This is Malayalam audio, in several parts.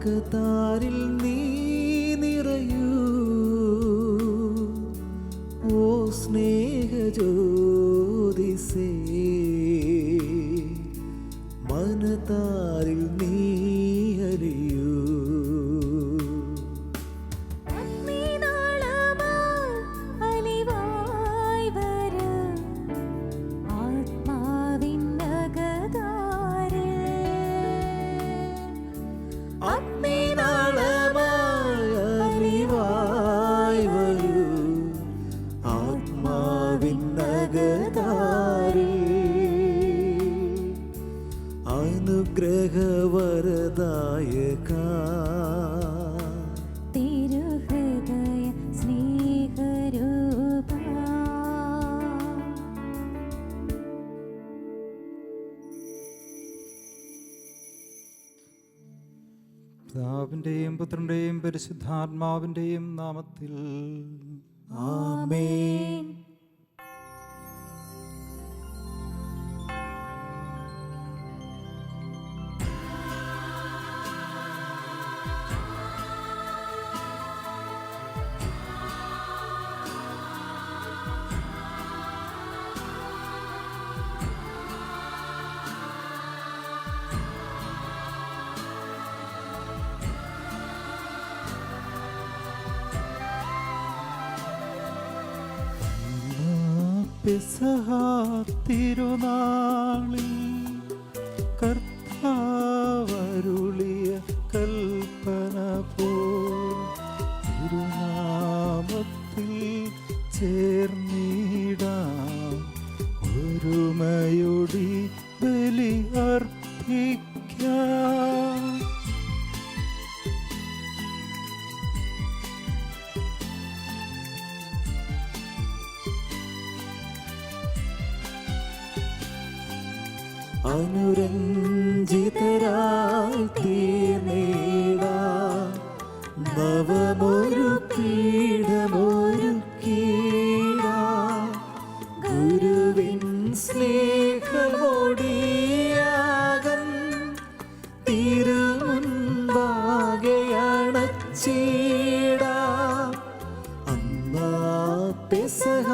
അകതാരിൽ നീ നിറയൂ ഓ സ്നേഹജ്യോതിസേ, മനതാരിൽ നീ അലിയൂ. അനുഗ്രഹവരദായക തിരുഹൃദയ സ്നേഹരൂപ, പിതാവിൻ്റെയും പുത്രൻ്റെയും പരിശുദ്ധാത്മാവിൻ്റെയും നാമത്തിൽ ആമേൻ. പെസഹ തിരുനാളിൽ കർത്താവരുളിയ കൽപ്പന പോൽ തിരുനാമത്തിൽ ചേർന്നിടാം, ഒരുമയോടി ബലി അർപ്പിക്കാം. അനുരഞ്ജിതരായി തീർന്നിടാം, നവമൊരു പീഠമൊരുക്കിടാം. ഗുരുവിൻ സ്നേഹമൊടിയാകം തിരുമുൻപാകെ അണച്ചിടാം. അന്നാ പെസഹ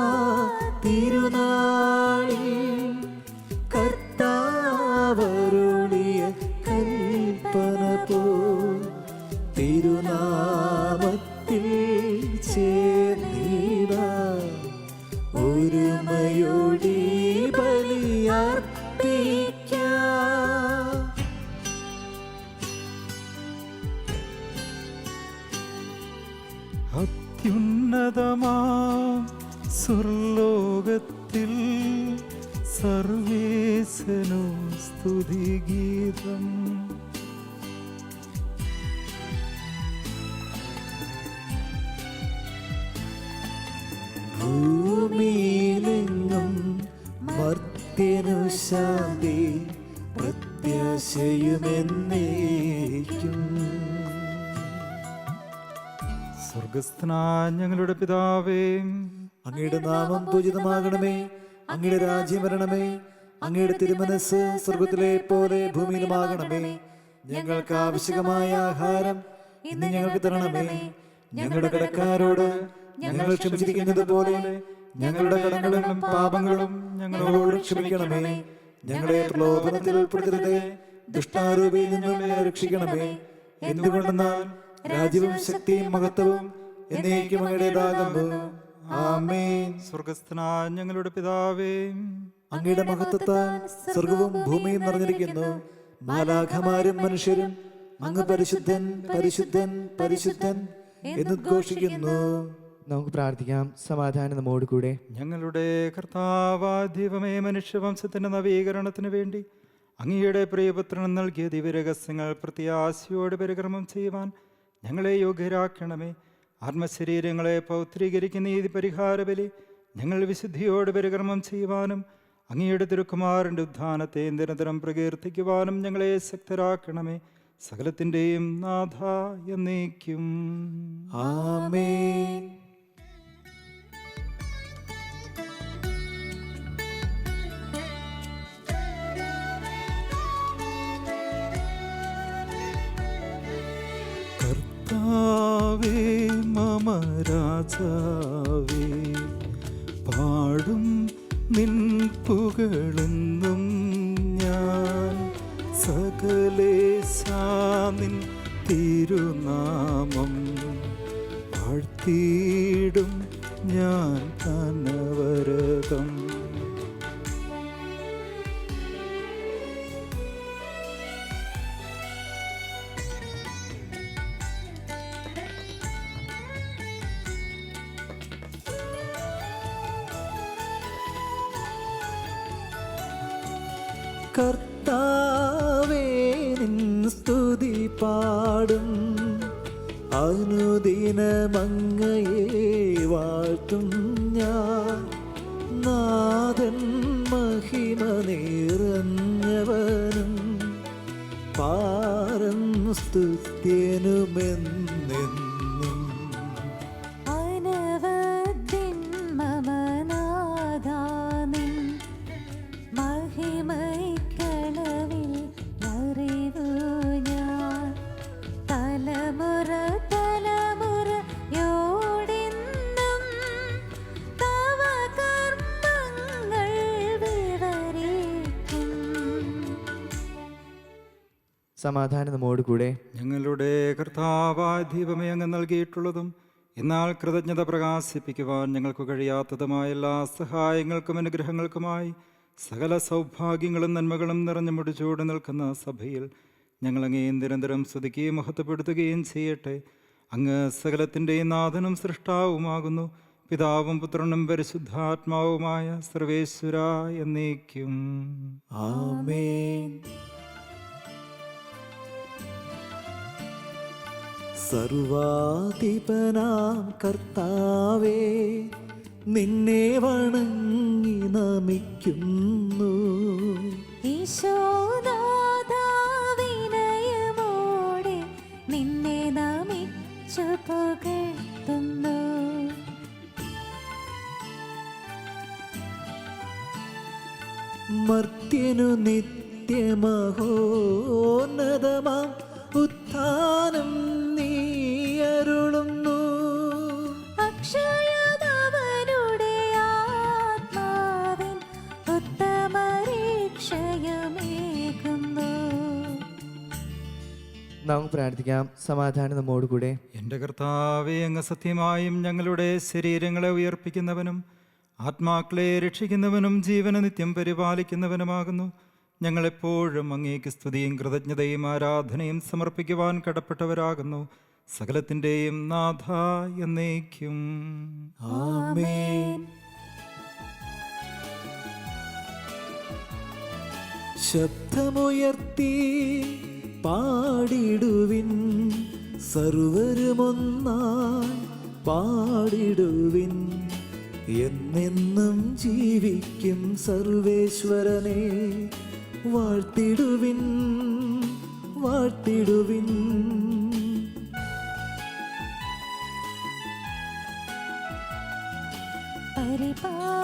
തിരുനാളിൽ കർത്താവരുളിയ കൽപ്പന പോൽ തിരുനാമത്തിൽ ചേർന്നിടാം, ഒരുമയോടി ബലിയർപ്പിക്കാം. അത്യുന്നതമാം സ്വർലോകത്തിൽ സർവേശനു സ്തുതിഗീതം. ഭൂമിയിലെങ്ങും മർത്യനു ശാന്തി പ്രത്യാശയുമെന്നേക്കും. സ്വർഗസ്ഥനായ ഞങ്ങളുടെ പിതാവേ, അങ്ങയുടെ നാമം പൂജിതമാകണമേ, അങ്ങയുടെ രാജ്യം വരണമേ, അങ്ങയുടെ തിരുമനസ് സ്വർഗത്തിലെ പോലെ ഭൂമിയിലുമാകണമേ. ഞങ്ങൾക്ക് ആവശ്യമായ ആഹാരം ഇന്ന് ഞങ്ങൾക്ക് തരണമേ. ഞങ്ങളുടെ കടക്കാരോട് ഞങ്ങൾ ക്ഷമിച്ചിരിക്കുന്നത് പോലെ ഞങ്ങളുടെ കടങ്ങളും പാപങ്ങളും ഞങ്ങളോട് ക്ഷമിക്കണമേ. ഞങ്ങളെ പ്രലോഭനത്തിൽ ഉൾപ്പെടുത്തരുതേ, ദുഷ്ടാരൂപിയിൽ നിന്നും ഞങ്ങളെ രക്ഷിക്കണമേ. എന്തുകൊണ്ടെന്നാൽ രാജ്യവും ശക്തിയും മഹത്വവും എന്നേക്കും അങ്ങയുടേതാകുന്നു. ആമേൻ. സ്വർഗസ്ഥനായ ഞങ്ങളുടെ പിതാവേ, അങ്ങയുടെ മഹത്വത്താൽ സ്വർഗവും ഭൂമിയും നിറഞ്ഞിരിക്കുന്നു. മാലാഖമാരും മനുഷ്യരും അങ്ങ് പരിശുദ്ധൻ പരിശുദ്ധൻ പരിശുദ്ധൻ എന്നുദ്ഘോഷിക്കുന്നു. നമുക്ക് പ്രാർത്ഥിക്കാം. സമാധാനം നമ്മോട് കൂടെ. ഞങ്ങളുടെ കർത്താവാദ്യവമേ, മനുഷ്യവംശത്തിന്റെ നവീകരണത്തിന് വേണ്ടി അങ്ങയുടെ പ്രിയപുത്രൻ നൽകിയ ദിവ്യരഹസ്യങ്ങൾ പ്രത്യാശയോടെ പരിക്രമം ചെയ്യുവാൻ ഞങ്ങളെ യോഗ്യരാക്കണമേ. ആത്മശരീരങ്ങളെ പൗത്രീകരിക്കുന്ന നീതി പരിഹാര ബലി ഞങ്ങൾ വിശുദ്ധിയോട് പരിക്രമം ചെയ്യുവാനും അങ്ങയുടെ തിരുക്കുമാരൻ്റെ ഉദ്ധാനത്തെ നിരന്തരം പ്രകീർത്തിക്കുവാനും ഞങ്ങളെ ശക്തരാക്കണമേ. സകലത്തിൻ്റെയും നാഥ എന്നേക്കും ആമേൻ. കർത്താവേ മമ രാജാവേ, പാടും നിൻ പുകഴെന്നും ഞാൻ. സകലേശാ നിൻ തിരുനാമം വാഴ്ത്തിയിടും ഞാൻ അനവരതം. കർത്താവേ നിൻ സ്തുതി പാടും, അനുദിനമങ്ങയെ വാഴ്ത്തും ഞാൻ. നാഥൻ മഹിമ നിറഞ്ഞവനും പാരം സ്തുത്യനുമെന്നെന്നും. അനവദ്യൻ മമ നാഥാനിൻ മഹിമൈക്കളവിൽ അറിവു ഞാൻ. തലമുറ തലമുറയോടെന്നും തവ കർമ്മങ്ങൾ വിവരിക്കും. സമാധാനം നമ്മോട് കൂടെ. ഞങ്ങളുടെ കർത്താവായ ദൈവമേ, അങ്ങ് നൽകിയിട്ടുള്ളതും എന്നാൽ കൃതജ്ഞത പ്രകാശിപ്പിക്കുവാൻ ഞങ്ങൾക്ക് കഴിയാത്തതുമായ എല്ലാ സഹായങ്ങൾക്കും അനുഗ്രഹങ്ങൾക്കുമായി സകല സൗഭാഗ്യങ്ങളും നന്മകളും നിറഞ്ഞു മുടിച്ചോട് നിൽക്കുന്ന സഭയിൽ ഞങ്ങളങ്ങേ നിരന്തരം സ്തുതിക്കുകയും മഹത്വപ്പെടുത്തുകയും ചെയ്യട്ടെ. അങ്ങ് സകലത്തിൻ്റെയും നാഥനും സൃഷ്ടാവുമാകുന്നു. പിതാവും പുത്രനും പരിശുദ്ധാത്മാവുമായ സർവേശ്വര എന്നേക്കും. ആമേൻ. സർവാധിപനാം കർത്താവേ, നിന്നെ വണങ്ങി നമിക്കുന്നു. ഈശോനാഥാ വിനയമോടെ നിന്നെ നമിച്ചു പുകഴ്ത്തുന്നു. മർത്യനു നിത്യമഹോന്നതമാം ഉത്ഥാനം നീ അരുളുന്നു. അക്ഷയമവനുടെ ആത്മാവിൻ ഉത്തമരീക്ഷയമേകുന്നു. നമുക്ക് പ്രാർത്ഥിക്കാം. സമാധാനം നമ്മോട് കൂടെ. എൻ്റെ കർത്താവേ, അങ്ങ് സത്യമായും ഞങ്ങളുടെ ശരീരങ്ങളെ ഉയർപ്പിക്കുന്നവനും ആത്മാക്കളെ രക്ഷിക്കുന്നവനും ജീവനെ നിത്യം പരിപാലിക്കുന്നവനുമാകുന്നു. ഞങ്ങളെപ്പോഴും അങ്ങേക്ക് സ്തുതിയും കൃതജ്ഞതയും ആരാധനയും സമർപ്പിക്കുവാൻ കടപ്പെട്ടവരാകുന്നു. സകലത്തിൻ്റെയും നാഥ എന്നേക്കും. ആമേൻ. ശബ്ദമുയർത്തി പാടിടുവിൻ, സർവരുമൊന്നായി പാടിടുവിൻ. എന്നെന്നും ജീവിക്കും സർവേശ്വരനെ വാഴ്ത്തിടുവിൻ, വാഴ്ത്തിടുവിൻ.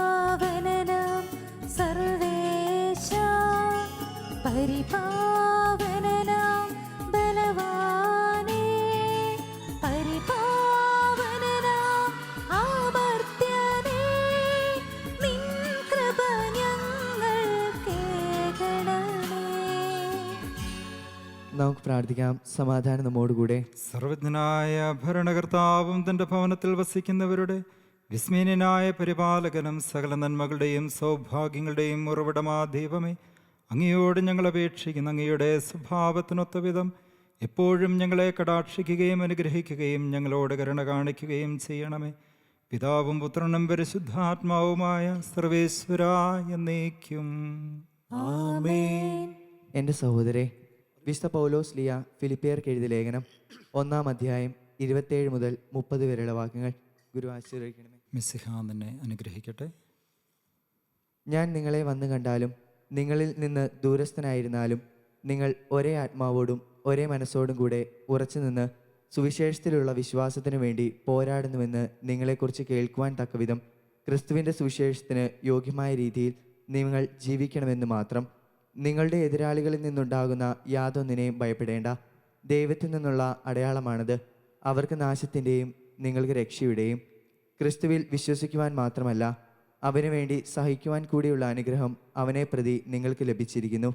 പരിപാവനനാം സർവേശ, പരിപാവനനാം ബലവാനേ, പരിപാവനനാം അമർത്യനേ, നിൻ കൃപ ഞങ്ങൾക്കേകണമേ. നമുക്ക് പ്രാർത്ഥിക്കാം. സമാധാനം നമ്മോട് കൂടെ. സർവജ്ഞനായ ഭരണകർത്താവും തൻ്റെ ഭവനത്തിൽ വസിക്കുന്നവരുടെ വിസ്മയനായ പരിപാലകനും സകല നന്മകളുടെയും സൗഭാഗ്യങ്ങളുടെയും ഉറവിടമാ ദൈവമേ, അങ്ങയോട് ഞങ്ങൾ അപേക്ഷിക്കുന്ന അങ്ങയുടെ സ്വഭാവത്തിനൊത്ത വിധം എപ്പോഴും ഞങ്ങളെ കടാക്ഷിക്കുകയും അനുഗ്രഹിക്കുകയും ഞങ്ങളോട് കരുണ കാണിക്കുകയും ചെയ്യണമേ. പിതാവും പുത്രനും പരിശുദ്ധാത്മാവുമായ സർവേശ്വര എന്നേക്കും. ആമേൻ. എൻ്റെ സഹോദരെ, വിശുദ്ധ പൗലോസ് ലിയ ഫിലിപ്പിയർക്ക് എഴുതിയ ലേഖനം 1-ാം അധ്യായം 27 മുതൽ 30 വരെയുള്ള വാക്യങ്ങൾ ഗുരു ആശീർവദിക്കണമേ. മിശിഹ നിന്നെ അനുഗ്രഹിക്കട്ടെ. ഞാൻ നിങ്ങളെ വന്നു കണ്ടാലും നിങ്ങളിൽ നിന്ന് ദൂരസ്ഥനായിരുന്നാലും നിങ്ങൾ ഒരേ ആത്മാവോടും ഒരേ മനസ്സോടും കൂടെ ഉറച്ചു നിന്ന് സുവിശേഷത്തിലുള്ള വിശ്വാസത്തിനു വേണ്ടി പോരാടുന്നുവെന്ന് നിങ്ങളെക്കുറിച്ച് കേൾക്കുവാൻ തക്കവിധം ക്രിസ്തുവിൻ്റെ സുവിശേഷത്തിന് യോഗ്യമായ രീതിയിൽ നിങ്ങൾ ജീവിക്കണമെന്ന് മാത്രം. നിങ്ങളുടെ എതിരാളികളിൽ നിന്നുണ്ടാകുന്ന യാതൊന്നിനെയും ഭയപ്പെടേണ്ട. ദൈവത്തിൽ നിന്നുള്ള അടയാളമാണത്. അവർക്ക് നാശത്തിൻ്റെയും നിങ്ങൾക്ക് രക്ഷയുടെയും ക്രിസ്തുവിൽ വിശ്വസിക്കുവാൻ മാത്രമല്ല അവന് വേണ്ടി സഹിക്കുവാൻ കൂടിയുള്ള അനുഗ്രഹം അവനെ പ്രതി നിങ്ങൾക്ക് ലഭിച്ചിരിക്കുന്നു.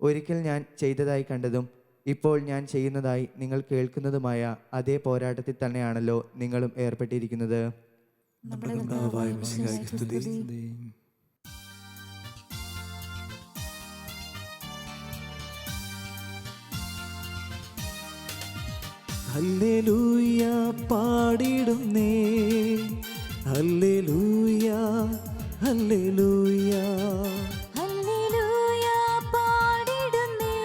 ഒരിക്കൽ ഞാൻ ചെയ്തതായി കണ്ടതും ഇപ്പോൾ ഞാൻ ചെയ്യുന്നതായി നിങ്ങൾ കേൾക്കുന്നതുമായ അതേ പോരാട്ടത്തിൽ തന്നെയാണല്ലോ നിങ്ങളും ഏർപ്പെട്ടിരിക്കുന്നത്. നമ്മുടെ കർത്താവായ മിശിഹായ്ക്ക് സ്തുതി. ഹല്ലേലൂയ പാടിടുന്നേ, ഹല്ലേലൂയ ഹല്ലേലൂയ. ഹല്ലേലൂയ പാടിടുന്നേ,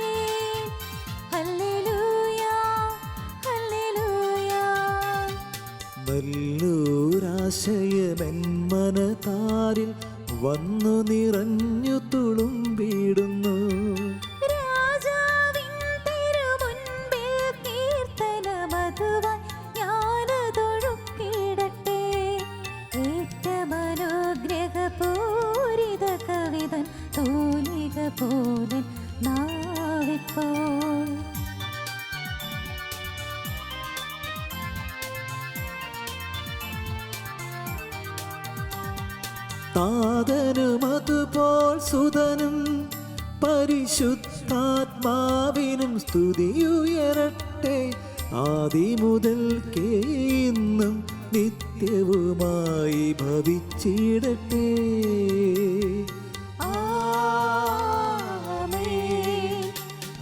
ഹല്ലേലൂയ ഹല്ലേലൂയ. നല്ലൊരാശയമെൻ മനതാരിൽ വന്നു നിറഞ്ഞു തുളുമ്പിടുന്നു. രാജാവിൻ തിരുമുൻപിൽ കീർത്തനമധുവായി ഞാനതൊഴുക്കിടട്ടെ. ഏറ്റമനുഗ്രഹപൂരിത കവിതൻ തൂലിക പോലൻ നാവിപ്പോൾ. താതനും അതുപോൽ സുതനും പരിശുദ്ധാത്മാവിനും സ്തുതിയുയരട്ടെ. ആദിമുതൽക്കേ ഇന്നും നിത്യവുമായി ഭവിച്ചിടട്ടെ. ആമേൻ.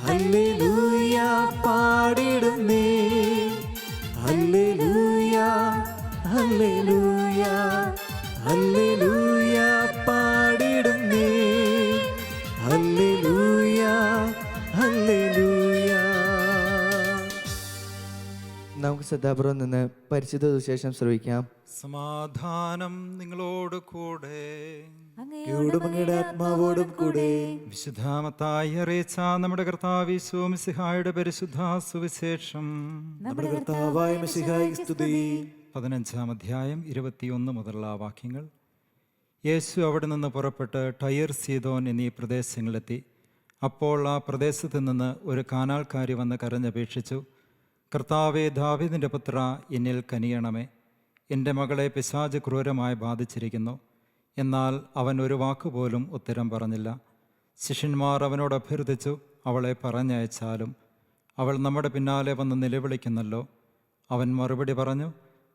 ഹല്ലേലൂയ പാടിടുന്നേ, ഹല്ലേലൂയ ഹല്ലേലൂയ. ഹല്ലേലൂയ പാടിടുന്നേ, ഹല്ലേലൂയ ഹല്ലേലൂയ. നമുക്ക് ശ്രദ്ധാപൂർവം നിന്ന് പരിശുദ്ധ സുവിശേഷം ശ്രവിക്കാം. സമാധാനം നിങ്ങളോട് കൂടെ. അങ്ങയോടും അങ്ങയുടെ ആത്മാവോടും കൂടെ. വിശുദ്ധാമത്തായി അറിയിച്ച നമ്മുടെ കർത്താവ് യേശു മിശിഹായുടെ പരിശുദ്ധ സുവിശേഷം. നമ്മുടെ കർത്താവായ മിശിഹായ്ക്ക് സ്തുതി. 15-ാം അധ്യായം 21 മുതലുള്ള വാക്യങ്ങൾ. യേശു അവിടെ നിന്ന് പുറപ്പെട്ട് ടയർ, സീദോൻ എന്നീ പ്രദേശങ്ങളിലെത്തി. അപ്പോൾ ആ പ്രദേശത്ത് നിന്ന് ഒരു കാനാൽക്കാരി വന്ന് കരഞ്ഞപേക്ഷിച്ചു, കർത്താവേ, ദാവീദിൻ്റെ പുത്ര, എന്നിൽ കനിയണമേ. എൻ്റെ മകളെ പിശാച് ക്രൂരമായി ബാധിച്ചിരിക്കുന്നു. എന്നാൽ അവൻ ഒരു വാക്കുപോലും ഉത്തരം പറഞ്ഞില്ല. ശിഷ്യന്മാർ അവനോട് അഭ്യർത്ഥിച്ചു, അവളെ പറഞ്ഞയച്ചാലും. അവൾ നമ്മുടെ പിന്നാലെ വന്ന് നിലവിളിക്കുന്നല്ലോ. അവൻ മറുപടി പറഞ്ഞു,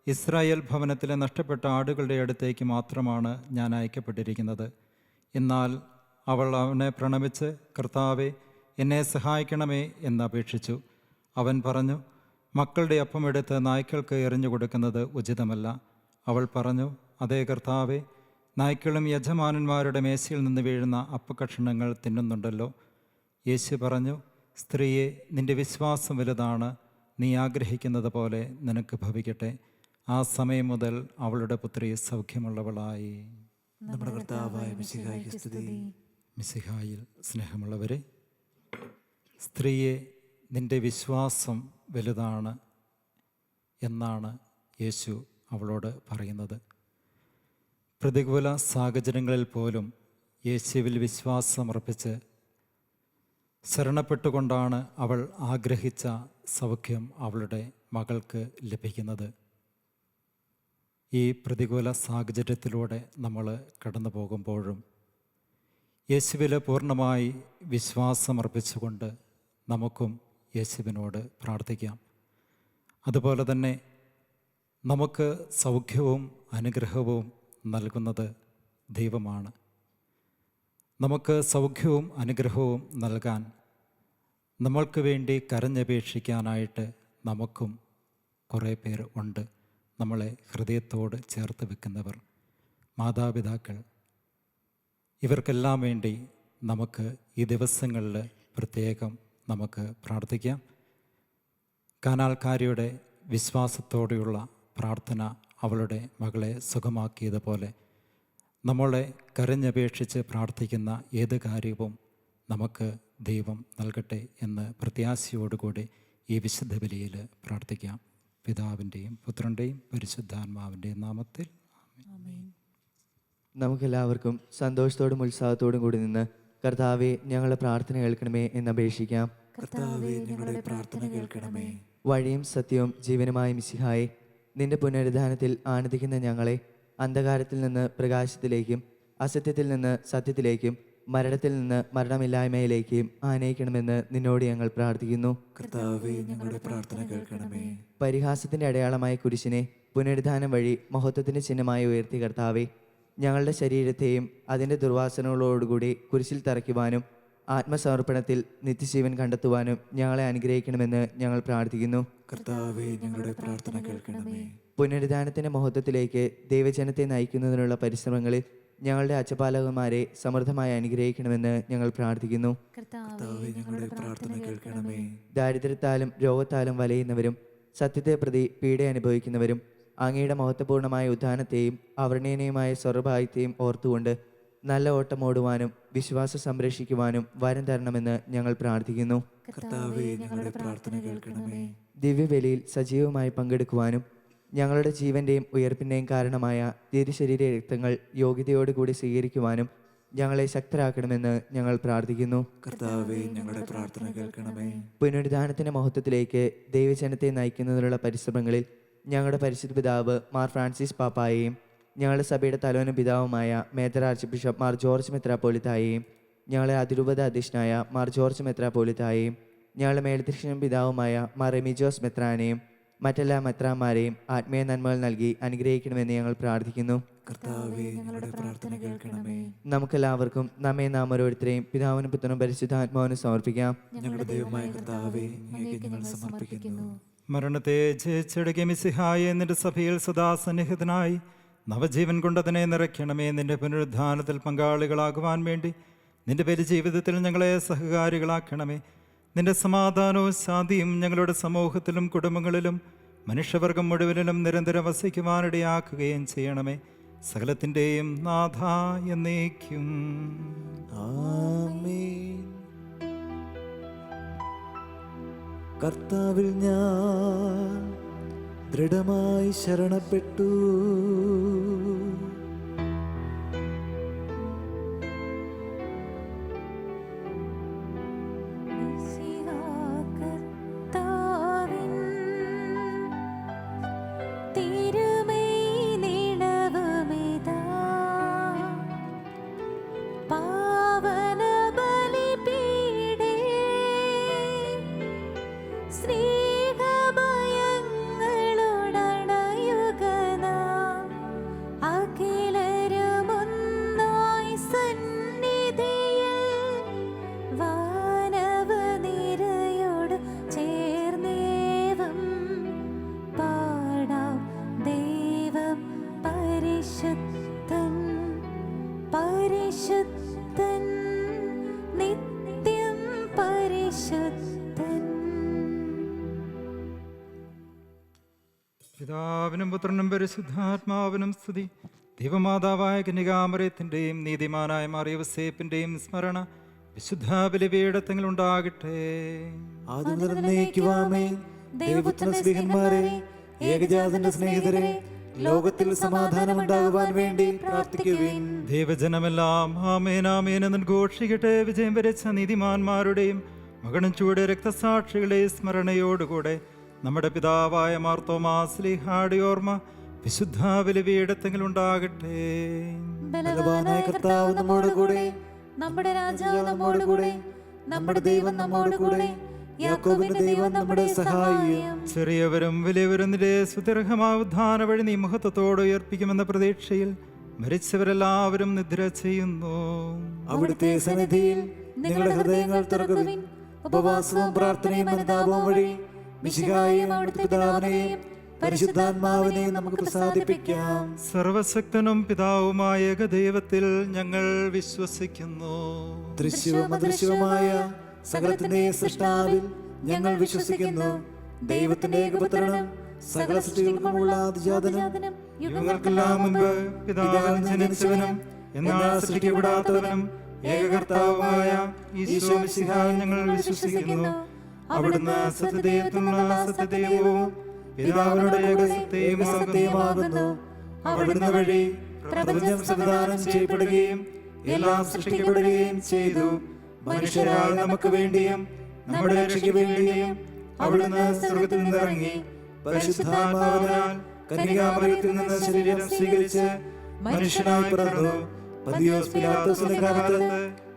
ഇസ്രായേൽ ഭവനത്തിലെ നഷ്ടപ്പെട്ട ആടുകളുടെ അടുത്തേക്ക് മാത്രമാണ് ഞാൻ അയക്കപ്പെട്ടിരിക്കുന്നത്. എന്നാൽ അവൾ അവനെ പ്രണമിച്ച്, കർത്താവേ, എന്നെ സഹായിക്കണമേ എന്നപേക്ഷിച്ചു. അവൻ പറഞ്ഞു, മക്കളുടെ അപ്പം എടുത്ത് നായ്ക്കൾക്ക് എറിഞ്ഞു കൊടുക്കുന്നത് ഉചിതമല്ല. അവൾ പറഞ്ഞു, അതേ കർത്താവേ, നായ്ക്കളും യജമാനന്മാരുടെ മേശയിൽ നിന്ന് വീഴുന്ന അപ്പക്കഷണങ്ങൾ തിന്നുന്നുണ്ടല്ലോ. യേശു പറഞ്ഞു, സ്ത്രീയെ, നിന്റെ വിശ്വാസം വലുതാണ്. നീ ആഗ്രഹിക്കുന്നത് പോലെ നിനക്ക് ഭവിക്കട്ടെ. ആ സമയം മുതൽ അവളുടെ പുത്രി സൗഖ്യമുള്ളവളായി. നമ്മുടെ കർത്താവായ മിശിഹായ്ക്ക് സ്തുതി. മിശിഹായിൽ സ്നേഹമുള്ളവരെ, സ്ത്രീയെ, നിന്റെ വിശ്വാസം വലുതാണ് എന്നാണ് യേശു അവളോട് പറയുന്നത്. പ്രതികൂല സാഹചര്യങ്ങളിൽ പോലും യേശുവിൽ വിശ്വാസമർപ്പിച്ച് ശരണപ്പെട്ടുകൊണ്ടാണ് അവൾ ആഗ്രഹിച്ച സൗഖ്യം അവളുടെ മകൾക്ക് ലഭിക്കുന്നത്. ഈ പ്രതികൂല സാഹചര്യത്തിലൂടെ നമ്മൾ കടന്നു പോകുമ്പോഴും യേശുവിൽ പൂർണ്ണമായി വിശ്വാസമർപ്പിച്ചുകൊണ്ട് നമുക്കും യേശുവിനോട് പ്രാർത്ഥിക്കാം. അതുപോലെ തന്നെ നമുക്ക് സൗഖ്യവും അനുഗ്രഹവും നൽകുന്നത് ദൈവമാണ്. നമുക്ക് സൗഖ്യവും അനുഗ്രഹവും നൽകാൻ, നമ്മൾക്ക് വേണ്ടി കരഞ്ഞപേക്ഷിക്കാനായിട്ട് നമുക്കും കുറേ പേർ ഉണ്ട്. നമ്മളെ ഹൃദയത്തോട് ചേർത്ത് വെക്കുന്നവർ, മാതാപിതാക്കൾ. ഇവർക്കെല്ലാം വേണ്ടി നമുക്ക് ഈ ദിവസങ്ങളിൽ പ്രത്യേകം നമുക്ക് പ്രാർത്ഥിക്കാം. കാനാൽക്കാരിയുടെ വിശ്വാസത്തോടെയുള്ള പ്രാർത്ഥന അവളുടെ മകളെ സുഖമാക്കിയതുപോലെ നമ്മളെ കരഞ്ഞപേക്ഷിച്ച് പ്രാർത്ഥിക്കുന്ന ഏത് കാര്യവും നമുക്ക് ദൈവം നൽകട്ടെ എന്ന് പ്രത്യാശയോടുകൂടി ഈ വിശുദ്ധ ബലിയിൽ പ്രാർത്ഥിക്കാം. പിതാവിൻ്റെയും പുത്രൻ്റെയും പരിശുദ്ധാത്മാവിൻ്റെയും നാമത്തിൽ ആമേൻ. നമുക്കെല്ലാവർക്കും സന്തോഷത്തോടും ഉത്സാഹത്തോടും കൂടി നിന്ന് കർത്താവെ, ഞങ്ങളുടെ പ്രാർത്ഥന കേൾക്കണമേ എന്നപേക്ഷിക്കാം. കർത്താവേ, ഞങ്ങളുടെ പ്രാർത്ഥന കേൾക്കണമേ. വഴിയും സത്യവും ജീവനുമായ മിശിഹായെ, നിന്റെ പുനരുദ്ധാനത്തിൽ ആനന്ദിക്കുന്ന ഞങ്ങളെ അന്ധകാരത്തിൽ നിന്ന് പ്രകാശത്തിലേക്കും അസത്യത്തിൽ നിന്ന് സത്യത്തിലേക്കും മരണത്തിൽ നിന്ന് മരണമില്ലായ്മയിലേക്കും ആനയിക്കണമെന്ന് നിന്നോട് ഞങ്ങൾ പ്രാർത്ഥിക്കുന്നു. കർത്താവേ, ഞങ്ങളുടെ പ്രാർത്ഥന കേൾക്കണമേ. പരിഹാസത്തിൻ്റെ അടയാളമായ കുരിശിനെ പുനരുദ്ധാനം വഴി മഹത്വത്തിൻ്റെ ചിഹ്നമായി ഉയർത്തി കർത്താവേ, ഞങ്ങളുടെ ശരീരത്തെയും അതിൻ്റെ ദുർവാസനകളോടുകൂടി കുരിശിൽ തറയ്ക്കുവാനും ആത്മസമർപ്പണത്തിൽ നിത്യജീവൻ കണ്ടെത്തുവാനും ഞങ്ങളെ അനുഗ്രഹിക്കണമെന്ന് ഞങ്ങൾ പ്രാർത്ഥിക്കുന്നു. കർത്താവേ, ഞങ്ങളുടെ പ്രാർത്ഥന കേൾക്കണമേ. പുനരുദ്ധാനത്തിൻ്റെ മഹത്വത്തിലേക്ക് ദൈവജനത്തെ നയിക്കുന്നതിനുള്ള പരിശ്രമങ്ങളിൽ ഞങ്ങളുടെ അച്ചപാലകന്മാരെ സമൃദ്ധമായി അനുഗ്രഹിക്കണമെന്ന് ഞങ്ങൾ പ്രാർത്ഥിക്കുന്നു. കർത്താവേ, ഞങ്ങളുടെ പ്രാർത്ഥന കേൾക്കണമേ. ദാരിദ്ര്യത്താലും രോഗത്താലും വലയുന്നവരും സത്യത്തെ പ്രതി പീഡ അനുഭവിക്കുന്നവരും അങ്ങയുടെ മഹത്വപൂർണ്ണമായ ഉദ്ധാനത്തെയും അവർണീയനയുമായ സ്വർഭാഗ്യത്തെയും ഓർത്തുകൊണ്ട് നല്ല ഓട്ടം ഓടുവാനും വിശ്വാസം സംരക്ഷിക്കുവാനും വരം തരണമെന്ന് ഞങ്ങൾ പ്രാർത്ഥിക്കുന്നു. കർത്താവേ, ഞങ്ങളുടെ പ്രാർത്ഥന കേൾക്കണമേ. ദിവ്യബലിയിൽ സജീവമായി പങ്കെടുക്കുവാനും ഞങ്ങളുടെ ജീവന്റെയും ഉയർപ്പിന്റെയും കാരണമായ തിരുശരീര രക്തങ്ങൾ യോഗ്യതയോടുകൂടി സ്വീകരിക്കുവാനും ഞങ്ങളെ ശക്തരാക്കണമെന്ന് ഞങ്ങൾ പ്രാർത്ഥിക്കുന്നു. കർത്താവേ, ഞങ്ങളുടെ പ്രാർത്ഥന കേൾക്കണമേ. പുനരുദ്ധാനത്തിന്റെ മഹത്വത്തിലേക്ക് ദൈവജനത്തെ നയിക്കുന്നതിനുള്ള പരിശ്രമങ്ങളിൽ ഞങ്ങളുടെ പരിശുദ്ധ പിതാവ് മാർ ഫ്രാൻസിസ് പാപ്പായെയും ഞങ്ങളുടെ സഭയുടെ തലവനും പിതാവുമായ major archbishop Mar George മെത്രാപ്പോലിത്തായെയും ഞങ്ങളുടെ അതിരൂപത അധ്യക്ഷനായ മാർ ജോർജ് മെത്രാപ്പോലിത്തായെയും ഞങ്ങളുടെ മേൽദൃശ്യനും പിതാവുമായ മാർ റെമിജോസ് മെത്രാനെയും മറ്റെല്ലാ മെത്രാന്മാരെയും ആത്മീയ നന്മകൾ നൽകി അനുഗ്രഹിക്കണമെന്ന് ഞങ്ങൾ പ്രാർത്ഥിക്കുന്നു. കർത്താവേ, ഞങ്ങളുടെ പ്രാർത്ഥന കേൾക്കണമേ. നമുക്കെല്ലാവർക്കും നമ്മെ നാം ഓരോരുത്തരെയും പിതാവിനും പുത്രനും പരിശുദ്ധാത്മാവിനും സമർപ്പിക്കാം. ഞങ്ങളുടെ ദൈവമായ കർത്താവേ, അങ്ങേക്ക് ഞങ്ങൾ സമർപ്പിക്കുന്നു. മരണത്തെ ജയിച്ചെടുക്കിയ മിശിഹായെ, നിന്റെ സഭയിൽ സദാ സന്നിഹിതനായി നവജീവൻ കൊണ്ടതിനെ നിറയ്ക്കണമേ. നിന്റെ പുനരുദ്ധാനത്തിൽ പങ്കാളികളാകുവാൻ വേണ്ടി നിന്റെ പരിജീവിതത്തിൽ ഞങ്ങളെ സഹകാരികളാക്കണമേ. നിന്റെ സമാധാനവും ശാന്തിയും ഞങ്ങളുടെ സമൂഹത്തിലും കുടുംബങ്ങളിലും മനുഷ്യവർഗം മുഴുവനിലും നിരന്തരം വസിക്കുവാനിടയാക്കുകയും ചെയ്യണമേ. സകലത്തിൻ്റെയും നാഥ എന്നേക്കും. ആമേൻ. കർത്താവിൽ ഞാൻ ദൃഢമായി ശരണപ്പെട്ടു. പിതാവിനും പുത്രനും പരിശുദ്ധാത്മാവിനും സ്തുതി. ദൈവമാതാവായ കന്യകാമറിയത്തിൻ്റെയും നീതിമാനായ മറിയവസേപ്പിൻ്റെയും സ്മരണ വിശുദ്ധ ബലിപീഠത്തിൽ ഉണ്ടാകട്ടെ. ദൈവപുത്രസ്നേഹന്മാരെ, ഏകജാതന്റെ സ്നേഹിതരെ, ലോകത്തിൽ സമാധാനം ഉണ്ടാകുവാൻ വേണ്ടി പ്രാർത്ഥിക്കുവിൻ. ദൈവജനമെല്ലാം ആമേൻ ആമേൻ എന്ന് ഘോഷിക്കട്ടെ. വിജയം വരിച്ച നീതിമാന്മാരുടെയും മകനും ചൂട് രക്തസാക്ഷികളുടെ സ്മരണയോടുകൂടെ നമ്മുടെ പിതാവായ മാർത്തോമാ ശ്ലീഹായുടെ ഓർമ്മ വിശുദ്ധ ബലിപീഠത്തിൽ ഉണ്ടാകട്ടെ. ബലവാനായ കർത്താവ് നമ്മോടുകൂടെ, നമ്മുടെ രാജാവ് നമ്മോടുകൂടെ, നമ്മുടെ ദൈവം നമ്മോടുകൂടെ, യാക്കോബിന്റെ ദൈവം നമ്മുടെ സഹായം. ചെറിയവരും വലിയവരും നിന്റെ സുദീർഘമായ ഉദ്ധാന വഴി നീ മഹത്വത്തോടെ ഉയർപ്പിക്കുമെന്ന പ്രതീക്ഷയിൽ മരിച്ചവരെല്ലാവരും നിദ്ര ചെയ്യുന്നു. അവിടുത്തെ സന്നിധിയിൽ നിങ്ങളുടെ ഹൃദയങ്ങൾ തുറക്കുവിൻ. ഉപവാസവും പ്രാർത്ഥനയും അനുതാപവും വഴി മിശിഹായെയും അവിടുത്തെ പിതാവിനെയും പരിശുദ്ധാത്മാവിനെയും നമുക്ക് പ്രസാദിപ്പിക്കാം. സർവശക്തനും പിതാവുമായ ഏകദൈവത്തിൽ ഞങ്ങൾ വിശ്വസിക്കുന്നു. ദൃശ്യവും അദൃശ്യവുമായ സകലത്തിന്റെയും സൃഷ്ടാവിൽ ഞങ്ങൾ വിശ്വസിക്കുന്നു. ദൈവത്തിന്റെ ഏകപുത്രനും സകല സൃഷ്ടികൾക്കുമുള്ള അതിജാതനും, യുഗങ്ങൾക്കെല്ലാം മുൻപ് പിതാവിൽ ജനിച്ചവനും എന്നാൽ സൃഷ്ടിക്കപ്പെടാത്തവനും ഏകകർത്താവുമായ ഈശോ മിശിഹായിൽ ഞങ്ങൾ വിശ്വസിക്കുന്നു. അവിടുന്ന് സത്യദൈവത്തിനുള്ള സത്യദൈവവും പിതാവിനോട് ഏകസത്യമാകുന്നു. അവിടുന്ന് വഴി പ്രപഞ്ചം സംവിധാനം ചെയ്യപ്പെടുകയും എല്ലാം സൃഷ്ടിക്കപ്പെടുകയും ചെയ്തു. മനുഷ്യരായ നമുക്ക് വേണ്ടിയും നമ്മുടെ രക്ഷയ്ക്ക് വേണ്ടിയും അവിടുന്ന് സ്വർഗ്ഗത്തിൽ നിന്നിറങ്ങി പരിശുദ്ധാത്മാവിനാൽ കന്യകാമറിയത്തിൽ നിന്ന് ശരീരം സ്വീകരിച്ച് മനുഷ്യനായി പിറന്നു. പന്തിയോസ് പിലാത്തോസിന്റെ കാലത്ത്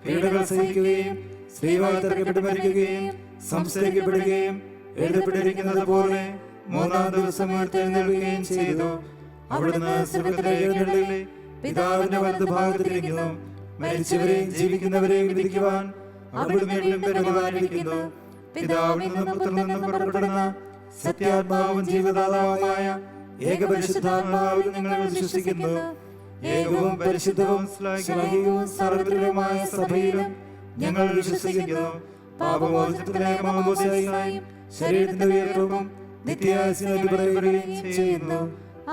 പീഡകൾ സഹിക്കുകയും സ്ത്രീവാൽ തറക്കപ്പെട്ട് മരിക്കുകയും സംസ്കരിക്കപ്പെടുകയും എഴുതപ്പെട്ടിരിക്കുന്നത് പോലെ 3-ാം ദിവസം ഉയർത്തെഴുന്നേൽക്കുകയും ചെയ്തു. അവിടുന്ന് സ്വർഗ്ഗത്തിലേക്ക് എഴുന്നള്ളി പിതാവിന്റെ വലതുഭാഗത്തിരിക്കുന്നു. മരിച്ചവരെയും ജീവിക്കുന്നവരെയും വിധിക്കുവാൻ അവിടുന്ന് വീണ്ടും വരുവാനിരിക്കുന്നു. പിതാവിൽ നിന്നും പുത്രനിൽ നിന്നും പുറപ്പെടുന്ന സത്യാത്മാവും ജീവദാതാവുമായ ഏകപരിശുദ്ധാത്മാവിൽ ഞങ്ങൾ വിശ്വസിക്കുന്നു. ഏകവും പരിശുദ്ധവും ശ്ലാഘനീയവും സാർവത്രികവുമായ സഭയിലും ഞങ്ങൾ വിശ്വസിക്കുന്നു. പാപമോചനത്തിനായി മാമോദീസായും ശരീരത്തിന്റെ ഉയർപ്പും നിത്യായുസ്സിനായി പറയുകയും ചെയ്യുന്നു.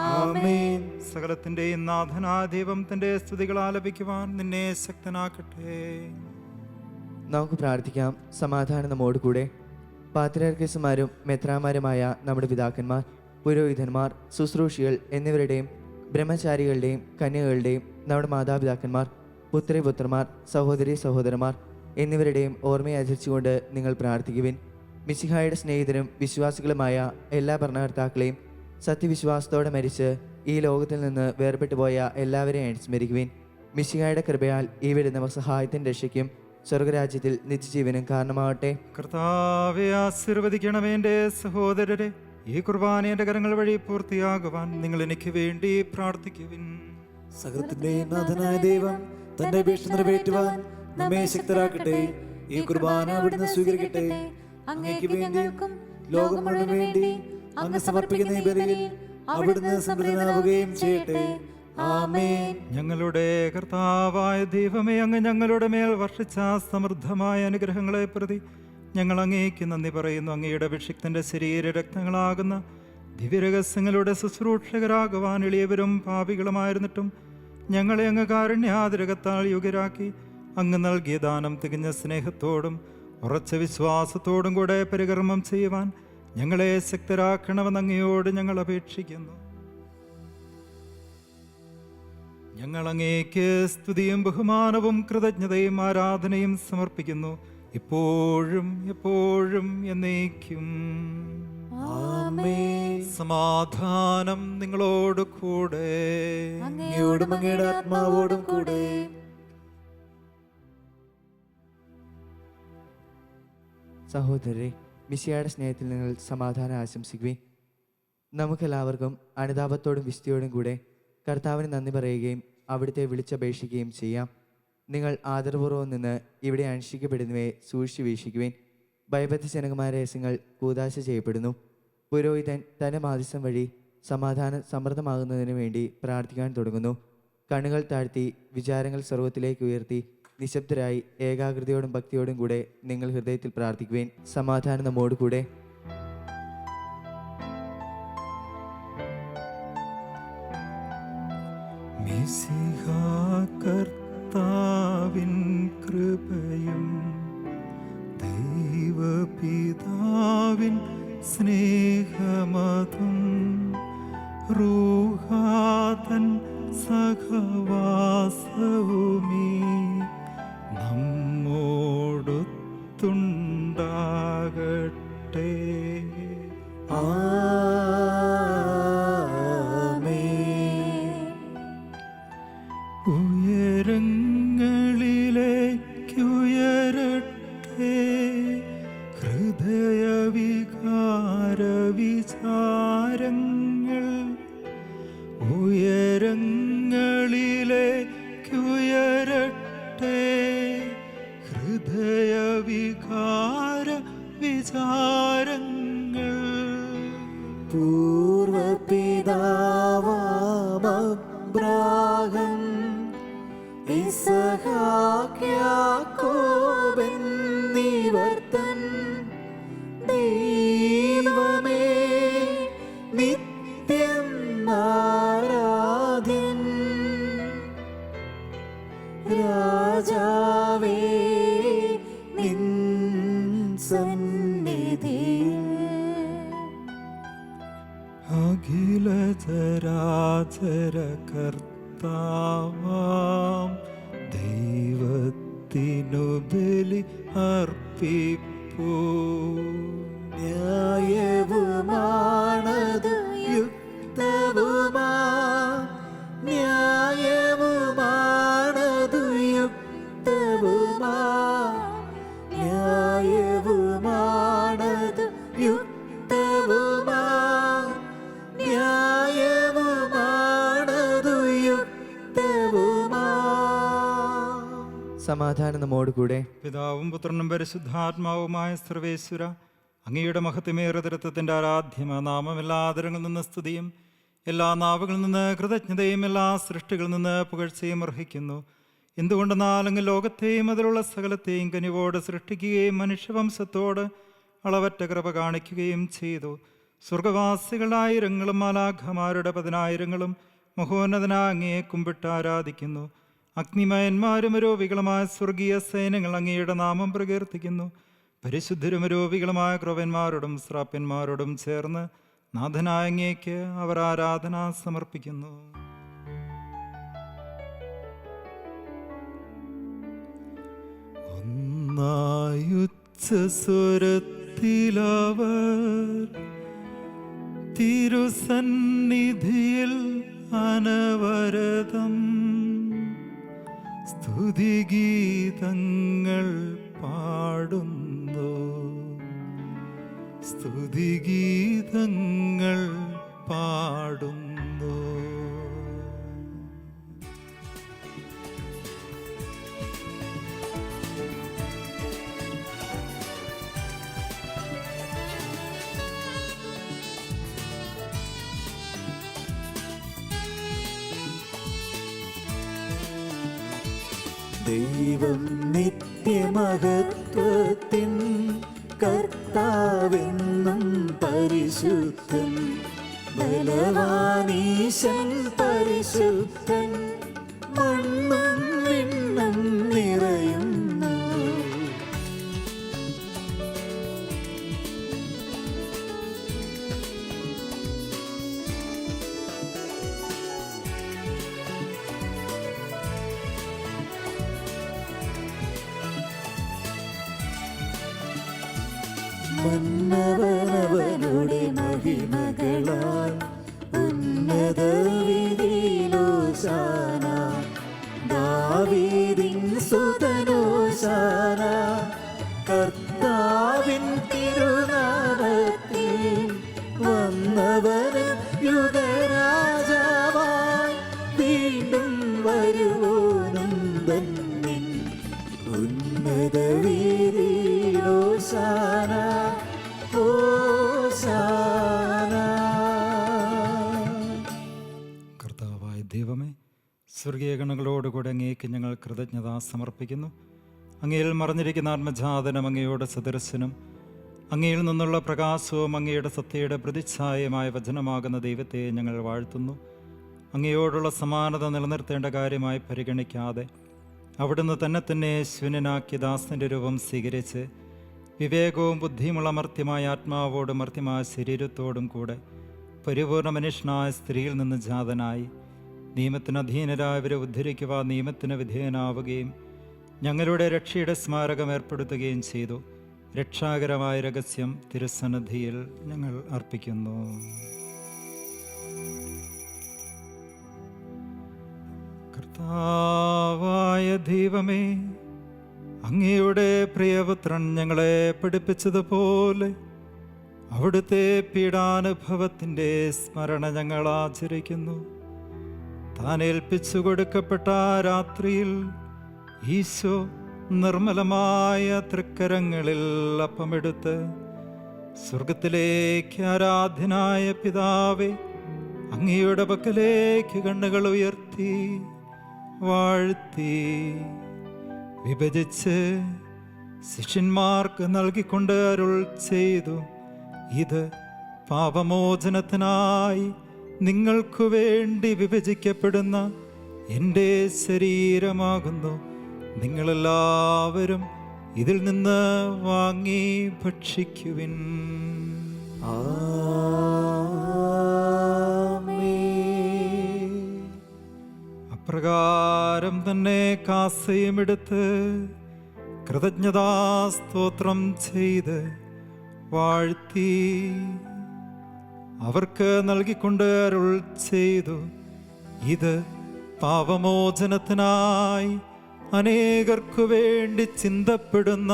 ആമേൻ. സകലത്തിന്റെയും നാഥനായ ദൈവം തന്റെ സ്തുതികൾ ആലപിക്കുവാൻ നിന്നെ ശക്തനാക്കട്ടെ. നമുക്ക് പ്രാർത്ഥിക്കാം. സമാധാനം നമ്മോട് കൂടെ. പാത്രിയാർക്കീസുമാരും മെത്രാമാരുമായ നമ്മുടെ പിതാക്കന്മാർ, പുരോഹിതന്മാർ, ശുശ്രൂഷികൾ എന്നിവരുടെയും ബ്രഹ്മചാരികളുടെയും കന്യകളുടെയും നമ്മുടെ മാതാപിതാക്കന്മാർ, പുത്രിപുത്രന്മാർ, സഹോദരി സഹോദരന്മാർ എന്നിവരുടെയും ഓർമ്മയെ ആചരിച്ചുകൊണ്ട് നിങ്ങൾ പ്രാർത്ഥിക്കുവിൻ. മിശിഹായുടെ സ്നേഹിതരും വിശ്വാസികളുമായ എല്ലാ ഭരണകർത്താക്കളെയും സത്യവിശ്വാസത്തോടെ മരിച്ച് ഈ ലോകത്തിൽ നിന്ന് വേർപെട്ടു പോയ എല്ലാവരെയും അനുസ്മരിക്കുവിൻ. മിശിഹായുടെ കൃപയാൽ ഈ വരുന്ന സഹായത്തിൻ്റെ രക്ഷയ്ക്കും സ്വർഗരാജ്യത്തിൽ നിത്യജീവനും കാരണമാവട്ടെ. കർത്താവെ ആശീർവദിക്കണമേ എൻ്റെ സഹോദരരെ. ഈ കുർബാന എൻ്റെ കരങ്ങൾ വഴി പൂർത്തിയാകുവാൻ നിങ്ങൾ എനിക്ക് വേണ്ടി പ്രാർത്ഥിക്കുവിൻ. സകലത്തിന്റെയും നാഥനായ ദൈവം തന്റെ അപേക്ഷ നിറവേറ്റുവാൻ നമ്മെ ശക്തരാക്കട്ടെ. ഈ കുർബാന അവിടുന്ന് സ്വീകരിക്കട്ടെ. അങ്ങേക്ക് വേണ്ടിയും ലോകം മുഴുവൻ വേണ്ടി അങ്ങ് സമർപ്പിക്കുന്ന ഈ ബലിയിൽ അവിടുന്ന് സംപ്രീതനാവുകയും ചെയ്യട്ടെ. ആമേൻ. ഞങ്ങളുടെ കർത്താവായ ദൈവമേ, അങ്ങ് ഞങ്ങളുടെ മേൽ വർഷിച്ച സമൃദ്ധമായ അനുഗ്രഹങ്ങളെ പ്രതി ഞങ്ങൾ അങ്ങേക്ക് നന്ദി പറയുന്നു. അങ്ങയുടെ അഭിഷിക്തന്റെ ശരീര രക്തങ്ങളാകുന്ന ദിവ്യരഹസ്യങ്ങളുടെ ശുശ്രൂഷകരാകുവാൻ എളിയവരും പാപികളുമായിരുന്നിട്ടും ഞങ്ങളെ അങ്ങ് കാരുണ്യാതിരകത്താൽ യോഗ്യരാക്കി അങ്ങ് നൽകിയ ദാനം തികഞ്ഞ സ്നേഹത്തോടും ഉറച്ച വിശ്വാസത്തോടും കൂടെ പരികർമ്മം ചെയ്യുവാൻ ഞങ്ങളെ ശക്തരാക്കണമെന്ന് അങ്ങയോട് ഞങ്ങൾ അപേക്ഷിക്കുന്നു. ഞങ്ങൾ അങ്ങേക്ക് സ്തുതിയും ബഹുമാനവും കൃതജ്ഞതയും ആരാധനയും സമർപ്പിക്കുന്നു, ഇപ്പോഴും എപ്പോഴും എന്നേക്കും. ആമേൻ. സമാധാനം നിങ്ങളോട് കൂടെ. അങ്ങയോടും അങ്ങയുടെ ആത്മാവോടും കൂടെ. സഹോദരരെ, മിശിഹായുടെ സ്നേഹത്തിൽ നിങ്ങൾ സമാധാനം ആശംസിക്കുകയും നമുക്കെല്ലാവർക്കും അനുതാപത്തോടും വിശുദ്ധിയോടും കൂടെ കർത്താവിന് നന്ദി പറയുകയും അവിടുത്തെ വിളിച്ചപേക്ഷിക്കുകയും ചെയ്യാം. നിങ്ങൾ ആദരപൂർവ്വം നിന്ന് ഇവിടെ അനുഷ്ഠിക്കപ്പെടുന്നവയെ സൂക്ഷിച്ചു വീക്ഷിക്കുവാൻ ഭയഭക്തിജനകമായ രഹസ്യങ്ങൾ കൂദാശ ചെയ്യപ്പെടുന്നു. പുരോഹിതൻ തൻ്റെ മാധ്യസ്ഥം വഴി സമാധാനം സമൃദ്ധമാകുന്നതിന് വേണ്ടി പ്രാർത്ഥിക്കാൻ തുടങ്ങുന്നു. കണ്ണുകൾ താഴ്ത്തി വിചാരങ്ങൾ സ്വർഗത്തിലേക്ക് ഉയർത്തി നിശബ്ദരായി ഏകാഗ്രതയോടും ഭക്തിയോടും കൂടെ നിങ്ങൾ ഹൃദയത്തിൽ പ്രാർത്ഥിക്കുവാൻ. സമാധാനം നമ്മോട് കൂടെ. മിശിഹാ കർത്താവിൻ കൃപയും ദൈവപിതാവിൻ സ്നേഹമതും റൂഹാതൻ സഹവാസവുമീ നമ്മോടൊത്തുണ്ടാകട്ടെ. ഉയരങ്ങളിലേക്കുയരട്ടെ ഹൃദയവികാര വിചാരങ്ങൾ, ഉയരങ്ങളിലേക്കുയരട്ടെ ഹൃദയവികാര വിചാരങ്ങൾ. പൂർവപിതാവാം ഇസ്ഹാക്ക് യാക്കോബ് എന്നിവർ തൻ ദൈവമേ നിത്യം ആരാധ്യൻ. രാജാവേ നിൻ സന്നിധിയിൽ അഖില ചരാചര കർത്താവാം ദൈവത്തിനു ബലി അർപ്പിപ്പൂ. ന്യായവുമാണതു യുക്തവുമാ, ന്യായവുമാണതു യുക്തവുമാ, ന്യായവുമാണതു യുക്തവുമാ, ന്യായവുമാണതു യുക്തവുമാ. സമാധാനം നമ്മോടുകൂടെ. പിതാവും പുത്രനും പരിശുദ്ധാത്മാവുമായ സർവേശ്വര, അങ്ങയുടെ മഹത്വമേറിയ തൃത്വത്തിൻ്റെ ആരാധ്യമ നാമം എല്ലാ ആദരങ്ങളിൽ നിന്ന് സ്തുതിയും എല്ലാ നാവുകളിൽ നിന്ന് കൃതജ്ഞതയും എല്ലാ സൃഷ്ടികളിൽ നിന്ന് പുകഴ്ചയും അർഹിക്കുന്നു. എന്തുകൊണ്ടെന്നാൽ അങ്ങ് ലോകത്തെയും അതിലുള്ള സകലത്തെയും കനിവോട് സൃഷ്ടിക്കുകയും മനുഷ്യവംശത്തോട് അളവറ്റ കൃപ കാണിക്കുകയും ചെയ്തു. സ്വർഗവാസികളായിരങ്ങളും മാലാഖമാരുടെ 10,000ങ്ങളും മഹോന്നതനായ അങ്ങയെ കുമ്പിട്ട് ആരാധിക്കുന്നു. അഗ്നിമയന്മാരും രോഗികളുമായ സ്വർഗീയ സൈന്യങ്ങൾ അങ്ങയുടെ നാമം പ്രകീർത്തിക്കുന്നു. പരിശുദ്ധരും രോഗികളുമായ ക്രവന്മാരോടും ശ്രാപ്യന്മാരോടും ചേർന്ന് നാഥനായ അങ്ങേക്ക് അവർ ആരാധന സമർപ്പിക്കുന്നു. ഒന്നായുച്ചസ്വരത്തിലവർ തിരുസന്നിധിയിൽ അനവരതം സ്തുതിഗീതങ്ങൾ പാടുന്നു, സ്തുതിഗീതങ്ങൾ പാടുന്നു. ദൈവം നിത്യമഹത്വത്തിൻ കർത്താവെന്നും പരിശുദ്ധൻ, ബലവാനീശൻ പരിശുദ്ധൻ, മണ്ണും വിണ്ണും നിറയുന്നു. മന്നവനവനുടെ മഹിമകളാൽ ഉന്നത വിധിയിലോശാന, ദാവീദിൻ സുതനോശാന, കർത്താവിൻ തിരുനാമത്തിൽ വന്നവന് യുഗരാജാവായി വീണ്ടും വരുവോനും ധന്യൻ. ഉന്നത വീതിയിലോശാന, കർത്താവായ ദൈവമേ, സ്വർഗീയ ഗണങ്ങളോടുകൂടെ അങ്ങേക്ക് ഞങ്ങൾ കൃതജ്ഞത സമർപ്പിക്കുന്നു. അങ്ങയിൽ മറഞ്ഞിരിക്കുന്ന ആത്മജാതനം, അങ്ങയുടെ സദൃശനും അങ്ങയിൽ നിന്നുള്ള പ്രകാശവും അങ്ങയുടെ സത്യയുടെ പ്രതിച്ഛായമായ വചനമാകുന്ന ദൈവത്തെ ഞങ്ങൾ വാഴ്ത്തുന്നു. അങ്ങയോടുള്ള സമാനത നിലനിർത്തേണ്ട കാര്യമായി പരിഗണിക്കാതെ അവിടുന്ന് തന്നെ ശൂന്യനാക്കി ദാസന്റെ രൂപം സ്വീകരിച്ച് വിവേകവും ബുദ്ധിയുമുള്ള മർത്യമായ ആത്മാവോടും മർത്യമായ ശരീരത്തോടും കൂടെ പരിപൂർണ മനുഷ്യനായ സ്ത്രീയിൽ നിന്ന് ജാതനായി നിയമത്തിന് അധീനരായവരെ ഉദ്ധരിക്കുവാൻ നിയമത്തിന് വിധേയനാവുകയും ഞങ്ങളുടെ രക്ഷയുടെ സ്മാരകം ഏർപ്പെടുത്തുകയും ചെയ്തു. രക്ഷാകരമായ രഹസ്യം തിരുസന്നിധിയിൽ ഞങ്ങൾ അർപ്പിക്കുന്നു. കർത്താവായ ദൈവമേ, അങ്ങയുടെ പ്രിയപുത്രൻ ഞങ്ങളെ പഠിപ്പിച്ചതുപോലെ അവിടുത്തെ പീഡാനുഭവത്തിൻ്റെ സ്മരണ ഞങ്ങൾ ആചരിക്കുന്നു. താൻ ഏൽപ്പിച്ചു കൊടുക്കപ്പെട്ട രാത്രിയിൽ ഈശോ നിർമ്മലമായ തൃക്കരങ്ങളിൽ അപ്പമെടുത്ത് സ്വർഗത്തിലേക്ക് ആരാധ്യനായ പിതാവേ, അങ്ങയുടെ പക്കലേക്ക് കണ്ണുകൾ ഉയർത്തി വാഴ്ത്തി വിഭജിച്ച് ശിഷ്യന്മാർക്ക് നൽകിക്കൊണ്ട് അരുൾ ചെയ്തു, ഇത് പാപമോചനത്തിനായി നിങ്ങൾക്കു വേണ്ടി വിഭജിക്കപ്പെടുന്ന എൻ്റെ ശരീരമാകുന്നു. നിങ്ങളെല്ലാവരും ഇതിൽ നിന്ന് വാങ്ങി ഭക്ഷിക്കുവിൻ. അപ്രകാരം തന്നെ കാസയും എടുത്ത് കൃതജ്ഞതാസ്തോത്രം ചെയ്ത് വാഴ്ത്തി അവർക്ക് നൽകിക്കൊണ്ട് അരുൾ ചെയ്തു, ഇത് പാപമോചനത്തിനായി അനേകർക്കു വേണ്ടി ചിന്തപ്പെടുന്ന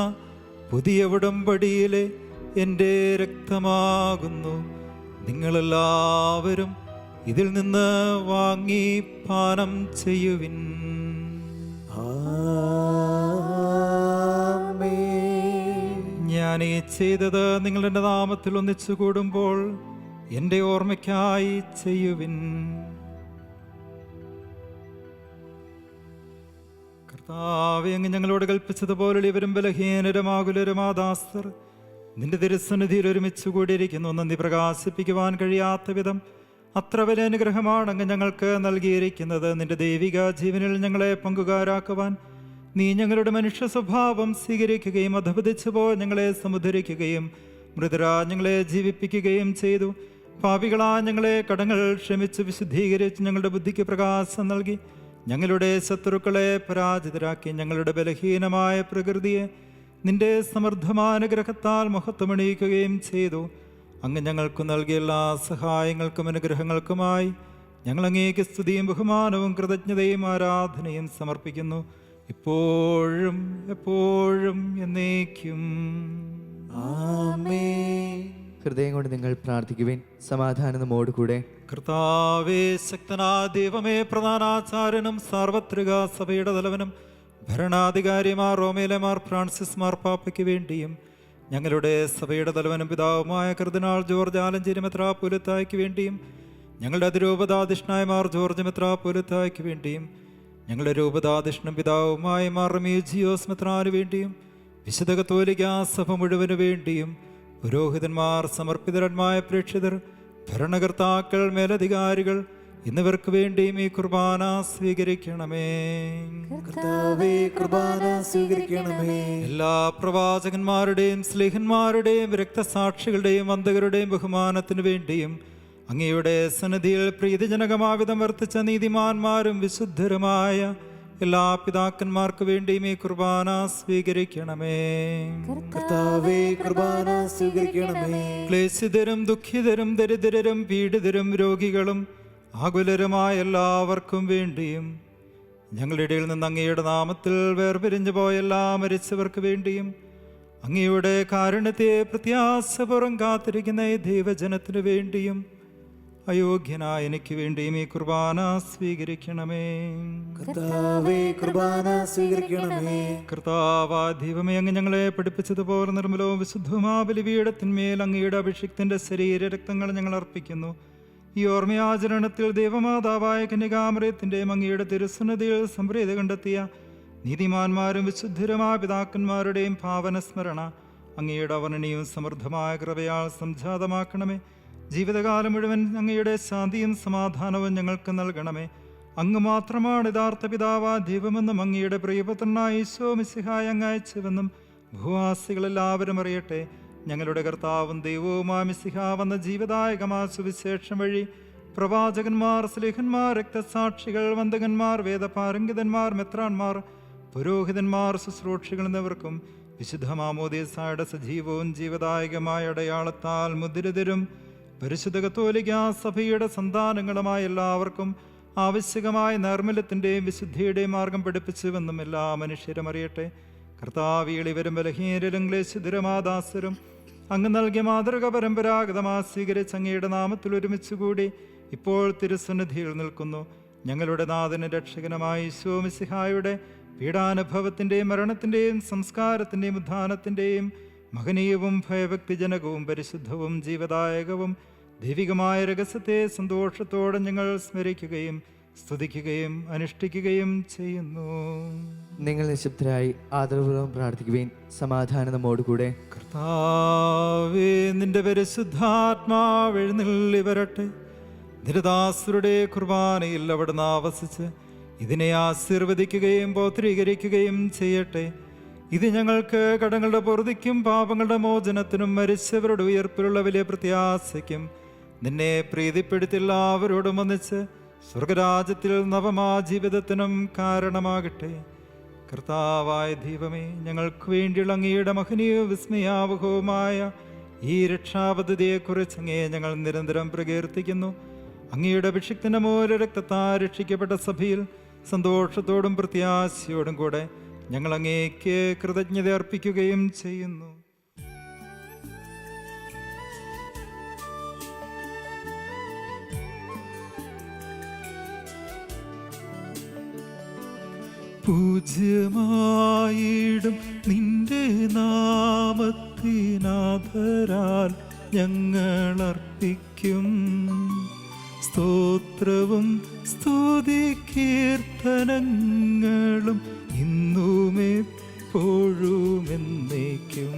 പുതിയ ഉടമ്പടിയിലെ എൻ്റെ രക്തമാകുന്നു. നിങ്ങളെല്ലാവരും ഇതിൽ നിന്ന് വാങ്ങി പാനം ചെയ്യുവിൻ. ഞാനീ ചെയ്തത് നിങ്ങളുടെ നാമത്തിൽ ഒന്നിച്ചു കൂടുമ്പോൾ എൻ്റെ ഓർമ്മയ്ക്കായി ചെയ്യുവിൻ. കർത്താവേ, അങ്ങ് ഞങ്ങളോട് കൽപ്പിച്ചതുപോലെ ഇവരും ബലഹീനരും ആകുലരും ആദാസ്തർ നിന്റെ തിരുസന്നിധിയിൽ ഒരുമിച്ച് കൂടിയിരിക്കുന്നു. നന്ദി പ്രകാശിപ്പിക്കുവാൻ കഴിയാത്ത വിധം അത്ര വലിയ അനുഗ്രഹമാണ് അങ്ങ് ഞങ്ങൾക്ക് നൽകിയിരിക്കുന്നത്. നിന്റെ ദൈവിക ജീവനിൽ ഞങ്ങളെ പങ്കുകാരാക്കുവാൻ നീ ഞങ്ങളുടെ മനുഷ്യ സ്വഭാവം സ്വീകരിക്കുകയും അധപതിച്ചു പോയി ഞങ്ങളെ സമുദ്ധരിക്കുകയും മൃതരാ ഞങ്ങളെ ജീവിപ്പിക്കുകയും ചെയ്തു. പാപികളാ ഞങ്ങളെ കടങ്ങൾ ക്ഷമിച്ച് വിശുദ്ധീകരിച്ച് ഞങ്ങളുടെ ബുദ്ധിക്ക് പ്രകാശം നൽകി ഞങ്ങളുടെ ശത്രുക്കളെ പരാജിതരാക്കി ഞങ്ങളുടെ ബലഹീനമായ പ്രകൃതിയെ നിന്റെ സമൃദ്ധമാനുഗ്രഹത്താൽ മഹത്വമണിയിക്കുകയും ചെയ്തു. അങ്ങ് ഞങ്ങൾക്ക് നൽകിയ എല്ലാ സഹായങ്ങൾക്കും അനുഗ്രഹങ്ങൾക്കുമായി ഞങ്ങൾ അങ്ങേക്ക് സ്തുതിയും ബഹുമാനവും കൃതജ്ഞതയും ആരാധനയും സമർപ്പിക്കുന്നു, ഇപ്പോഴും എപ്പോഴും എന്നേക്കും. ആമേൻ. ഹൃദയം കൊണ്ട് നിങ്ങൾ പ്രാർത്ഥിക്കുവിൻ. സമാധാനം നമ്മോട് കൂടെ. കർത്താവേ, ശക്തനാ ദൈവമേ, പ്രധാനാചാര്യനും സാർവത്രിക സഭയുടെ തലവനും ഭരണാധികാരിമാർ റോമേലമാർ ഫ്രാൻസിസ് മാർപ്പാപ്പയ്ക്ക് വേണ്ടിയും ഞങ്ങളുടെ സഭയുടെ തലവനും പിതാവുമായ കർദിനാൾ ജോർജ് ആലഞ്ചേരി മെത്രാപ്പൊലീത്തായ്ക്ക് വേണ്ടിയും ഞങ്ങളുടെ അതിരൂപതാധിഷ്ണായ മാർ ജോർജ് മെത്രാപ്പൊലീത്തായ്ക്ക് വേണ്ടിയും ഞങ്ങളുടെ രൂപതാധിഷ്ണം പിതാവുമായ മാർ റമീജിയോസ് മെത്രാന് വേണ്ടിയും വിശുദ്ധ കത്തോലിക്കാ സഭ മുഴുവനു വേണ്ടിയും പുരോഹിതന്മാർ, സമർപ്പിതരന്മായ പ്രേക്ഷിതർ, ഭരണകർത്താക്കൾ, മേലധികാരികൾ എന്നിവർക്ക് വേണ്ടിയും ഈ കുർബാന സ്വീകരിക്കണമേ. കർത്താവേ, കുർബാന സ്വീകരിക്കണമേ. എല്ലാ പ്രവാചകന്മാരുടെയും സ്ലീഹന്മാരുടെയും രക്തസാക്ഷികളുടെയും വന്ദകരുടെയും ബഹുമാനത്തിനു വേണ്ടിയും അങ്ങയുടെ സന്നിധിയിൽ പ്രീതിജനകമാവിധം വർത്തിച്ച നീതിമാന്മാരും വിശുദ്ധരുമായ എല്ലാ പിതാക്കന്മാർക്ക് വേണ്ടിയും ഈ കുർബാന സ്വീകരിക്കണമേ. കർത്താവേ, കുർബാന സ്വീകരിക്കണമേ. ക്ലേശിതരും ദുഃഖിതരും ദരിദ്രരും പീഡിതരും രോഗികളും ആകുലരുമായ എല്ലാവർക്കും വേണ്ടിയും ഞങ്ങളുടെ ഇടയിൽ നിന്ന് അങ്ങയുടെ നാമത്തിൽ വേർപിരിഞ്ഞു പോയ എല്ലാ മരിച്ചവർക്ക് വേണ്ടിയും അങ്ങയുടെ കാരുണ്യത്തെ പ്രത്യാശപൂർവ്വം കാത്തിരിക്കുന്ന ഈ ദൈവജനത്തിനു വേണ്ടിയും അയോഗ്യനായ എനിക്ക് വേണ്ടിയും ഈ കുർബാന സ്വീകരിക്കണമേ. കർത്താവേ, കുർബാന സ്വീകരിക്കണമേ. കർത്താവാ ദൈവമേ, അങ്ങ് ഞങ്ങളെ പഠിപ്പിച്ചതുപോലെ നിർമ്മലവും വിശുദ്ധവുമായ ബലിപീഠത്തിന്മേൽ അങ്ങയുടെ അഭിഷിക്തന്റെ ശരീര രക്തങ്ങൾ ഞങ്ങൾ അർപ്പിക്കുന്നു. ഈ ഓർമ്മയാചരണത്തിൽ ദൈവമാതാവായ കന്യകാമറിയത്തിൻ്റെയും അങ്ങയുടെ തിരുസന്നിധിയിൽ സംപ്രീതി കണ്ടെത്തിയ നീതിമാന്മാരും വിശുദ്ധരുമായ പിതാക്കന്മാരുടെയും പാവനസ്മരണ അങ്ങയുടെ അവർണനീയവും സമൃദ്ധമായ കൃപയാൽ സംജാതമാക്കണമേ. ജീവിതകാലം മുഴുവൻ അങ്ങയുടെ ശാന്തിയും സമാധാനവും ഞങ്ങൾക്ക് നൽകണമേ. അങ്ങ് മാത്രമാണ് യഥാർത്ഥ പിതാവാ ദൈവമെന്നും അങ്ങയുടെ പ്രിയപുത്രനായ ഈശോ മിശിഹായ അങ്ങ് അയച്ചുവെന്നും ഭൂവാസികളെല്ലാവരും അറിയട്ടെ. ഞങ്ങളുടെ കർത്താവും ദൈവവുമായ മിശിഹാ വന്ന ജീവദായകമായ സുവിശേഷം വഴി പ്രവാചകന്മാർ, സ്ലീഹന്മാർ, രക്തസാക്ഷികൾ, വന്ദകന്മാർ, വേദപാരംഗിതന്മാർ, മെത്രാന്മാർ, പുരോഹിതന്മാർ, ശുശ്രൂഷികൾ എന്നിവർക്കും വിശുദ്ധ മാമോദീസായുടെ സജീവവും ജീവദായകമായ അടയാളത്താൽ മുദ്രിതരും പരിശുദ്ധ കത്തോലിക്കാ സഭയുടെ സന്താനങ്ങളുമായ എല്ലാവർക്കും ആവശ്യകമായ നൈർമല്യത്തിൻ്റെയും വിശുദ്ധിയുടെയും മാർഗം പഠിപ്പിച്ചുവെന്നും എല്ലാ മനുഷ്യരും അറിയട്ടെ. കർത്താവികളിവരും ബലഹീനരും ക്ലേശിതരുമാദാസരും അങ്ങ് നൽകിയ മാതൃക പരമ്പരാഗതമായി സ്വീകരിച്ച് അങ്ങയുടെ നാമത്തിൽ ഒരുമിച്ചുകൂടി ഇപ്പോൾ തിരുസന്നിധിയിൽ നിൽക്കുന്നു. ഞങ്ങളുടെ നാഥനും രക്ഷകനുമായ ഈശോ മിശിഹായുടെ പീഡാനുഭവത്തിൻ്റെയും മരണത്തിൻ്റെയും സംസ്കാരത്തിൻ്റെയും ഉത്ഥാനത്തിൻ്റെയും മഹനീയവും ഭയഭക്തിജനകവും പരിശുദ്ധവും ജീവദായകവും ദൈവികമായ രഹസ്യത്തെ സന്തോഷത്തോടെ ഞങ്ങൾ സ്മരിക്കുകയും സ്തുതിക്കുകയും അനുഷ്ഠിക്കുകയും ചെയ്യുന്നു. നിങ്ങൾ നിശബ്ദരായി ആദരപൂർവ്വം പ്രാർത്ഥിക്കുവേൻ. സമാധാനം നമ്മോട് കൂടെ. കർത്താവേ, നിന്റെ പരിശുദ്ധാത്മാവ് എഴുന്നള്ളി വരട്ടെ. നിരദാസുരുടെ കുർബാനയിൽ അവിടുന്ന് ആവസിച്ച് ഇതിനെ ആശീർവദിക്കുകയും പൗത്രീകരിക്കുകയും ചെയ്യട്ടെ. ഇത് ഞങ്ങൾക്ക് കടങ്ങളുടെ പൊറുതിക്കും പാപങ്ങളുടെ മോചനത്തിനും മരിച്ചവരുടെ ഉയർപ്പിലുള്ള വലിയ പ്രത്യാശയ്ക്കും നിന്നെ പ്രീതിപ്പെടുത്തി എല്ലാവരോടും ഒന്നിച്ച് സ്വർഗരാജ്യത്തിൽ നവമാ ജീവിതത്തിനും കാരണമാകട്ടെ. കർത്താവായ ദൈവമേ, ഞങ്ങൾക്ക് വേണ്ടിയുള്ള അങ്ങയുടെ മഹനീയ വിസ്മയാവഹവുമായ ഈ രക്ഷാപദ്ധതിയെക്കുറിച്ച് അങ്ങയെ ഞങ്ങൾ നിരന്തരം പ്രകീർത്തിക്കുന്നു. അങ്ങയുടെ അഭിഷിക്തന്റെ മൂല രക്തത്താൽ രക്ഷിക്കപ്പെട്ട സഭയിൽ സന്തോഷത്തോടും പ്രത്യാശയോടും കൂടെ ഞങ്ങൾ അങ്ങേക്ക് കൃതജ്ഞത അർപ്പിക്കുകയും ചെയ്യുന്നു. പൂജ്യമായിടും നിന്റെ നാമത്തിനാദരാൽ ഞങ്ങൾ അർപ്പിക്കും സ്തോത്രവും സ്തുതി കീർത്തനങ്ങളും ഇന്നും എപ്പോഴും എന്നേക്കും.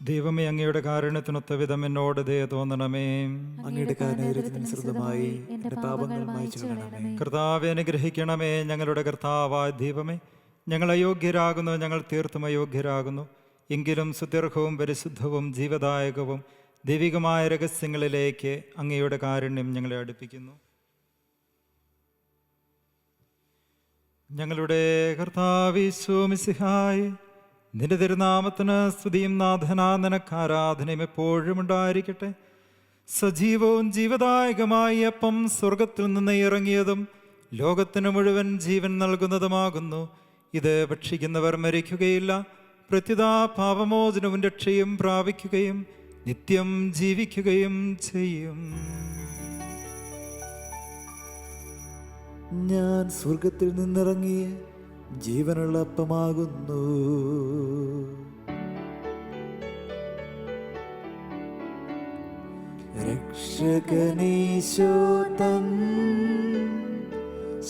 ദൈവമേ, അങ്ങയുടെ കാരുണ്യത്തിനൊത്ത വിധം എന്നോട് ദയ തോന്നണമേ. അങ്ങയുടെ കാരുണ്യത്തിനനുസൃതമായി എന്റെ പാപങ്ങൾ മായ്ച്ചു കളയണമേ. കർത്താവെ, അനുഗ്രഹിക്കണമേ. ഞങ്ങളുടെ കർത്താവായ ദൈവമേ, ഞങ്ങൾ അയോഗ്യരാകുന്നു, ഞങ്ങൾ തീർത്തും അയോഗ്യരാകുന്നു. എങ്കിലും സുദീർഘവും പരിശുദ്ധവും ജീവദായകവും ദൈവികമായ രഹസ്യങ്ങളിലേക്ക് അങ്ങയുടെ കാരുണ്യം ഞങ്ങളെ അടുപ്പിക്കുന്നു. ഞങ്ങളുടെ കർത്താവീശോ മിശിഹായേ, നിന്റെ തിരുനാമത്തിന് സ്തുതിയും നാഥനാ നിനക്ക് ആരാധനയും എപ്പോഴും ഉണ്ടായിരിക്കട്ടെ. സജീവവും ജീവദായകമായ അപ്പം സ്വർഗത്തിൽ നിന്ന് ഇറങ്ങിയതും ലോകത്തിന് മുഴുവൻ ജീവൻ നൽകുന്നതുമാകുന്നു. ഇത് ഭക്ഷിക്കുന്നവർ മരിക്കുകയില്ല, പ്രത്യുത പാപമോചനവും രക്ഷയും പ്രാപിക്കുകയും നിത്യം ജീവിക്കുകയും ചെയ്യും. ഞാൻ സ്വർഗത്തിൽ നിന്നിറങ്ങിയ ജീവനുള്ള അപ്പമാകുന്നു. രക്ഷകനീശോ തൻ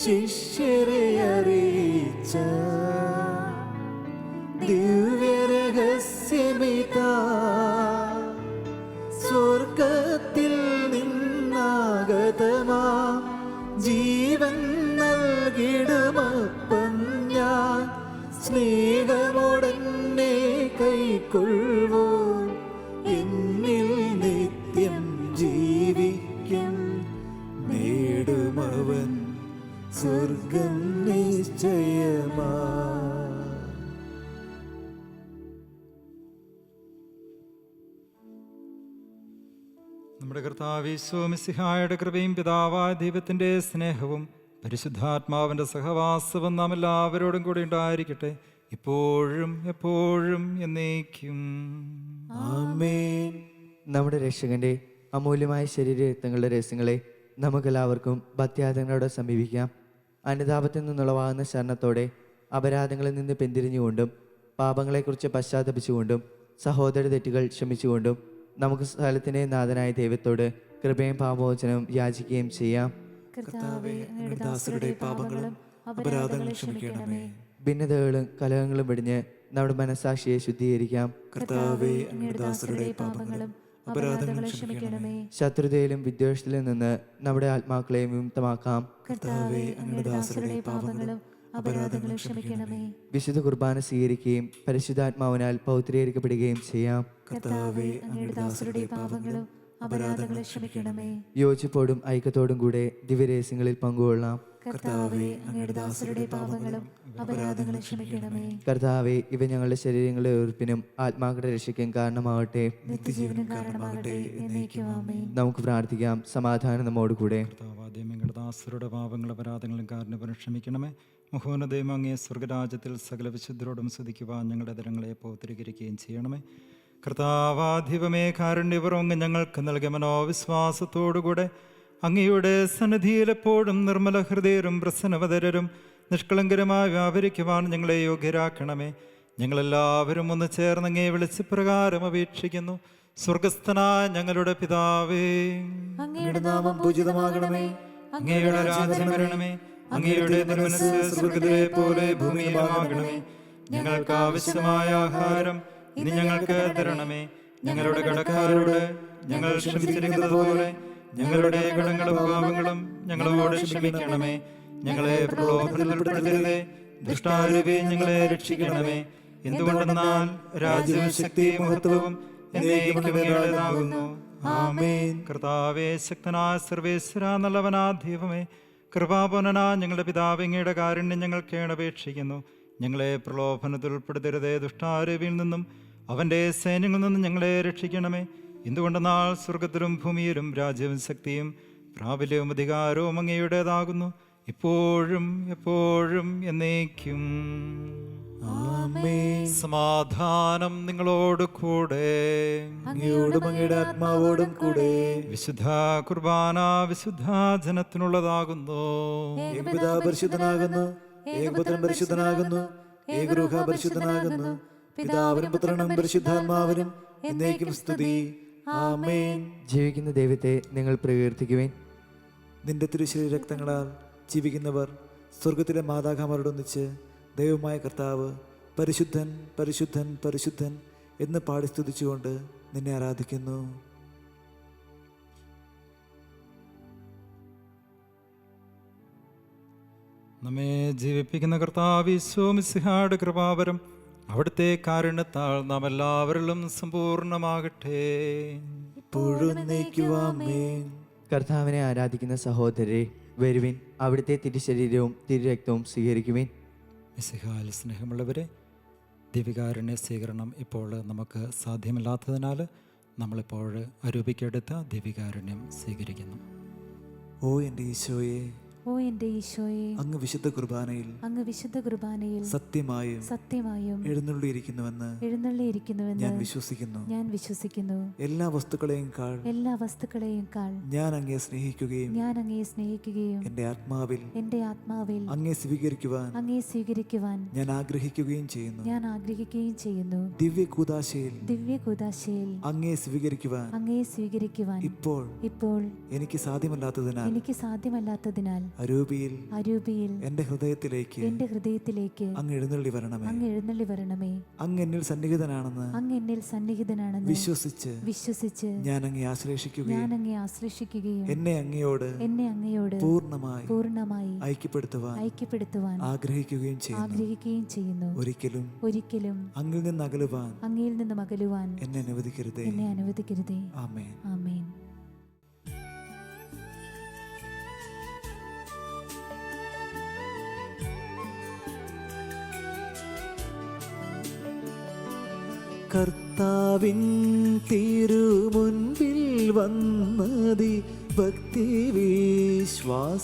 ശിഷ്യരെ അറിയിച്ച ദിവ്യരഹസ്യമിതാ, സ്വർഗത്തിൽ നിന്നാഗതമാ ജീവൻ നൽകിടുമപ്പം ഞാൻ സ്നേഹമോടെന്നെ കൈക്കൊള്ളുവോ, എന്നിൽ നിത്യം ജീവിക്കും, നേടുമവൻ സ്വർഗം നിശ്ചയമാ. നമ്മുടെ കർത്താവീശോ മിശിഹായുടെ കൃപയും പിതാവായ ദൈവത്തിൻ്റെ സ്നേഹവും പരിശുദ്ധാത്മാവിൻ്റെ സഹവാസവും നാം എല്ലാവരോടും കൂടി ഉണ്ടായിരിക്കട്ടെ, ഇപ്പോഴും എപ്പോഴും എന്നേക്കും. ആമേൻ. നമ്മുടെ രക്ഷകന്റെ അമൂല്യമായ ശരീരരക്തങ്ങളുടെ രഹസ്യങ്ങളെ നമുക്കെല്ലാവർക്കും ഭക്ത്യാദങ്ങളോടെ സമീപിക്കാം. അനുതാപത്തിൽ നിന്നുളവാകുന്ന ശരണത്തോടെ അപരാധങ്ങളിൽ നിന്ന് പിന്തിരിഞ്ഞുകൊണ്ടും പാപങ്ങളെക്കുറിച്ച് പശ്ചാത്തപിച്ചുകൊണ്ടും സഹോദര തെറ്റുകൾ ക്ഷമിച്ചുകൊണ്ടും നമുക്ക് സ്ഥലത്തിൻ്റെ നാഥനായ ദൈവത്തോട് കൃപയും പാപമോചനവും യാചിക്കുകയും ചെയ്യാം. കർത്താവേ, അങ്ങയുടെ ദാസരുടെ പാപങ്ങളും അപരാധങ്ങളും ക്ഷമിക്കണമേ. ഭിന്നതകളും കലഹങ്ങളും വെടിഞ്ഞ് നമ്മുടെ മനസ്സാക്ഷിയെ ശുദ്ധീകരിക്കാം. കർത്താവേ, അങ്ങയുടെ ദാസരുടെ പാപങ്ങളും അപരാധങ്ങളും ക്ഷമിക്കണമേ. ശത്രുതയിലും വിദ്വേഷത്തിലും നിന്ന് നമ്മുടെ ആത്മാക്കളെ വിമുക്തമാക്കാം. കർത്താവേ, അങ്ങയുടെ ദാസരുടെ പാപങ്ങളും അപരാധങ്ങളും ക്ഷമിക്കണമേ. വിശുദ്ധ കുർബാന സ്വീകരിക്കുകയും പരിശുദ്ധാത്മാവിനാൽ പൗത്രീകരിക്കപ്പെടുകയും ചെയ്യാം. കർത്താവേ, അങ്ങയുടെ ദാസരുടെ പാപങ്ങളും അപരാധങ്ങളും ക്ഷമിക്കണമേ. യോജിപ്പോടും ഐക്യത്തോടും കൂടെ ദിവ്യരഹസ്യങ്ങളിൽ പങ്കുകൊള്ളാം. കർത്താവേ, അങ്ങയുടെ ദാസരുടെ പാപങ്ങളും അപരാധങ്ങളും ക്ഷമിക്കണമേ. കർത്താവെ, ഇവ ഞങ്ങളുടെ ശരീരങ്ങളുടെ ഉറപ്പിനും ആത്മാക്കളുടെ രക്ഷയ്ക്കും കാരണമാവട്ടെ, നിത്യജീവനും കാരണമാകട്ടെ, എന്നേക്കും ആമേൻ. നമുക്ക് പ്രാർത്ഥിക്കാം. സമാധാനം നമ്മോടുകൂടെ. കർത്താവാദ്യം ഞങ്ങളുടെ ദാസരുടെ പാപങ്ങളും അപരാധങ്ങളും കാരണവരും ക്ഷമിക്കണമേ. മഹോന്നതയും അങ്ങേ സ്വർഗരാജ്യത്തിൽ സകല വിശുദ്ധരോടും സ്തുതിക്കുവാൻ ഞങ്ങളുടെ തരങ്ങളെ പൗത്രീകരിക്കുകയും ചെയ്യണമേ. കർത്താവാധിപമേ, കാരുണ്യപൂർവ്വം ഞങ്ങൾക്ക് നൽകിയ മനോവിശ്വാസത്തോടുകൂടെ അങ്ങയുടെ സന്നിധിയിൽ എപ്പോഴും നിർമ്മല ഹൃദയരും പ്രസന്നവതരും നിഷ്കളങ്കരമായി വ്യാപരിക്കുവാൻ ഞങ്ങളെ യോഗ്യരാക്കണമേ. ഞങ്ങളെല്ലാവരും ഒന്ന് ചേർന്ന് അങ്ങേ വിളിച്ച് പ്രകാരം അപേക്ഷിക്കുന്നു. സ്വർഗസ്ഥനായ ഞങ്ങളുടെ പിതാവേ, അങ്ങയുടെ നാമം പൂജിതമാകണമേ. അങ്ങയുടെ രാജ്യം വരണമേ. അങ്ങയുടെ തിരുമനസ്സ് സ്വർഗ്ഗത്തിലെ പോലെ ഭൂമിയിലുമാകണമേ. ഞങ്ങൾക്ക് ആവശ്യമായ ആഹാരം ഇനി ഞങ്ങൾക്ക് തരണമേ. ഞങ്ങളുടെ കടക്കാരോട് ഞങ്ങൾ ക്ഷമിച്ചിരിക്കുന്നത് പോലെ ഞങ്ങളുടെ കടങ്ങളും പാപങ്ങളും ഞങ്ങളോട് ക്ഷമിക്കണമേ. ഞങ്ങളെ പ്രലോഭനത്തിൽപ്പെടുത്തരുതേ, ദുഷ്ടാരൂപേ ഞങ്ങളെ രക്ഷിക്കണമേ. എന്തുകൊണ്ടെന്നാൽ രാജ്യവും ശക്തിയും മഹത്വവും എന്നേക്കും അങ്ങയുടേതാകുന്നു. ആമേൻ. കർത്താവേ, ശക്തനായ സർവേശ്വര, നല്ലവനാ ദൈവമേ, കൃപാപൂർണ്ണനാ ഞങ്ങളുടെ പിതാവേ, അങ്ങയുടെ കാരുണ്യം ഞങ്ങൾ കേണപേക്ഷിക്കുന്നു. ഞങ്ങളെ പ്രലോഭനത്തിൽ ഉൾപ്പെടുത്തരുതേ, ദുഷ്ടാരൂപിയിൽ നിന്നും അവൻ്റെ സൈന്യങ്ങളിൽ നിന്നും ഞങ്ങളെ രക്ഷിക്കണമേ. എന്തുകൊണ്ടെന്നാൽ സ്വർഗത്തിലും ഭൂമിയിലും രാജ്യവും ശക്തിയും പ്രാബല്യവും അധികാരവും അങ്ങയുടേതാകുന്നു, ഇപ്പോഴും എപ്പോഴും എന്നേക്കും. ആമേൻ. സമാധാനം നിങ്ങളോട് കൂടെ. അങ്ങയോടും അങ്ങയുടെ ആത്മാവോടും കൂടെ. വിശുദ്ധ കുർബാന വിശുദ്ധ ജനത്തിനുള്ളതാകുന്നു. ഏകപിതാ പരിശുദ്ധനാകുന്നു, ഏകപുത്രൻ പരിശുദ്ധനാകുന്നു, ഏകരൂഹ പരിശുദ്ധനാകുന്നു, പിതാവിനും പുത്രനും പരിശുദ്ധാത്മാവിനും എന്നേക്കും സ്തുതി. ആമേൻ. ജീവിക്കുന്ന ദൈവത്തെ നിങ്ങൾ പ്രകീർത്തിക്കുവേൻ. നിന്റെ തിരുശരീര രക്തങ്ങളാൽ ജീവിക്കുന്നവർ സ്വർഗത്തിലെ മാതാഖമാരോടൊന്നിച്ച് ദൈവമായ കർത്താവ് പരിശുദ്ധൻ പരിശുദ്ധൻ പരിശുദ്ധൻ എന്ന് പാടി സ്തുതിച്ചുകൊണ്ട് നിന്നെ ആരാധിക്കുന്നു. നമ്മെ ജീവിപ്പിക്കുന്ന കർത്താവ് ഈശോ മിശിഹായുടെ കൃപാവരം അവിടുത്തെ കാരുണ്യത്താൽ നാം എല്ലാവരിലും സമ്പൂർണ്ണമാകട്ടെ. ഇപ്പോഴും എന്നേക്കും ആമേൻ. കർത്താവിനെ ആരാധിക്കുന്ന സഹോദരരെ, വരുവിൻ, അവിടുത്തെ തിരുശരീരവും തിരുരക്തവും സ്വീകരിക്കുവിൻ. മിശിഹായിൽ സ്നേഹമുള്ളവരെ, ദിവ്യകാരുണ്യ സ്വീകരണം ഇപ്പോൾ നമുക്ക് സാധ്യമല്ലാത്തതിനാൽ നമ്മളിപ്പോൾ അരൂപിക്കെടുത്ത ദിവ്യകാരുണ്യം സ്വീകരിക്കുന്നു. ഓ എൻ്റെ ഈശോയെ, ഓ എന്റെ ഈശോയെ, അങ്ങ് വിശുദ്ധ കുർബാനയിൽ അങ്ങ് വിശുദ്ധ കുർബാനയിൽ സത്യമായും സത്യമായും എഴുന്നള്ളിയിരിക്കുന്നുവെന്ന് എഴുന്നള്ളിയിരിക്കുന്നുവെന്ന് ഞാൻ വിശ്വസിക്കുന്നു. ഞാൻ വിശ്വസിക്കുന്നു. എല്ലാ വസ്തുക്കളെയും എല്ലാ വസ്തുക്കളെയും ഞാൻ അങ്ങയെ സ്നേഹിക്കുകയും ഞാൻ അങ്ങയെ സ്നേഹിക്കുകയും എൻ്റെ ആത്മാവിൽ എന്റെ ആത്മാവിൽ അങ്ങയെ സ്വീകരിക്കുവാൻ അങ്ങയെ സ്വീകരിക്കുവാൻ ഞാൻ ആഗ്രഹിക്കുകയും ചെയ്യുന്നു. ഞാൻ ആഗ്രഹിക്കുകയും ചെയ്യുന്നു. ദിവ്യ കൂദാശയിൽ ദിവ്യ കൂദാശയിൽ അങ്ങയെ സ്വീകരിക്കുവാൻ അങ്ങയെ സ്വീകരിക്കുവാൻ ഇപ്പോൾ ഇപ്പോൾ എനിക്ക് സാധ്യമല്ലാത്തതിനാൽ എനിക്ക് സാധ്യമല്ലാത്തതിനാൽ അരൂപിയിൽ എൻ്റെ ഹൃദയത്തിലേക്ക് അങ്ങ് എഴുന്നള്ളി വരണമേ. അങ്ങ് എഴുന്നള്ളി വരണമേ. അങ്ങ് എന്നിൽ സന്നിഹിതനാണെന്ന് അങ്ങ് എന്നിൽ സന്നിഹിതനാണെന്ന് വിശ്വസിച്ച് ഞാൻ അങ്ങയെ ആശ്ലേഷിക്കുകയും എന്നെ അങ്ങയോട് പൂർണ്ണമായി ഐക്യപ്പെടുത്തുവാൻ ആഗ്രഹിക്കുകയും ചെയ്യുന്നു. ഒരിക്കലും അങ്ങിൽ നിന്ന് അകലുവാൻ എന്നെ അനുവദിക്കരുതേ. ആമേൻ. ആമേൻ. കർത്താവിൻ തിരുമുൻപിൽ വന്നതി ഭക്തി വിശ്വാസപൂർവകം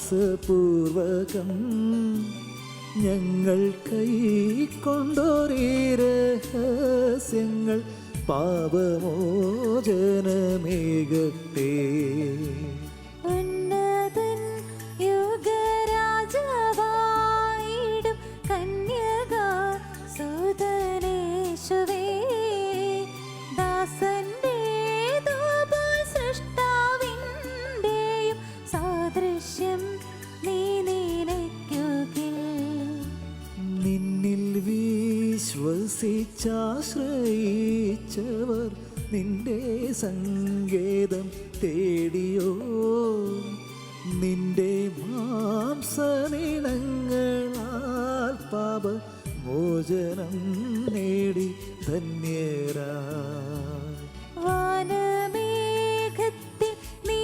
ഞങ്ങൾ കൈക്കൊണ്ടോരേ രഹസ്യങ്ങൾ പാപമോചനമേകട്ടെ. ഉന്നതൻ യുഗരാജാവായിടും കന്യകാ സുതനേശുവേ, ദാസന്റേതുപോൽ സൃഷ്ടാവിന്റെയും സാദൃശ്യം നീ നിനയ്ക്കുകിൽ. നിന്നിൽ വിശ്വസിച്ചാശ്രയിച്ചവർ നിന്റെ സങ്കേതം തേടിയോ, നിന്റെ മാംസനിണങ്ങളാൽ പാപ മോചനം നേടി ധന്യരായി. വാനമേഘത്തിൽ നീ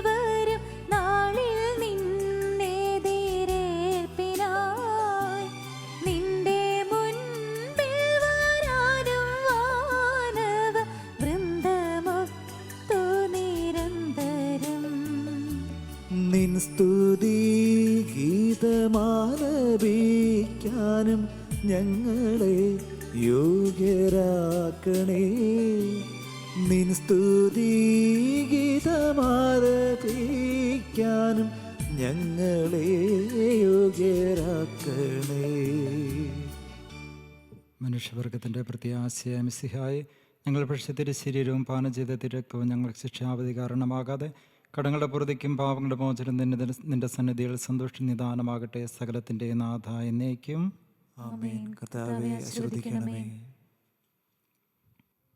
വരും നാളിൽ നിന്നെതിരേൽപ്പിനായി നിന്റെ മുൻപിൽ വരാനും വാനവ വൃന്ദമൊത്തു നിരന്തരം. നിൻ സ്തുതി ഗീതമാലപിക്കാനും ഞങ്ങളെ യോഗ്യരാക്കണേ. നിൻ സ്തുതി ഗീതമാലപിക്കാനും ഞങ്ങളെ യോഗ്യരാക്കണേ. മനുഷ്യവർഗത്തിൻ്റെ പ്രത്യാശയായ മിശിഹായെ, ഞങ്ങൾ ഭക്ഷ്യത്തിൻ്റെ ശരീരവും പാനം ചെയ്ത തിരക്കവും ഞങ്ങൾക്ക് ശിക്ഷാവധി കാരണമാകാതെ കടങ്ങളുടെ പുറത്തേക്കും പാപങ്ങളുടെ മോചനം നിന്റെ സന്നിധിയിൽ സന്തോഷ നിദാനമാകട്ടെ. സകലത്തിൻ്റെ നാഥ എന്നേക്കും. ആമേൻ. കർത്താവേ ആശീർവദിക്കണമേ.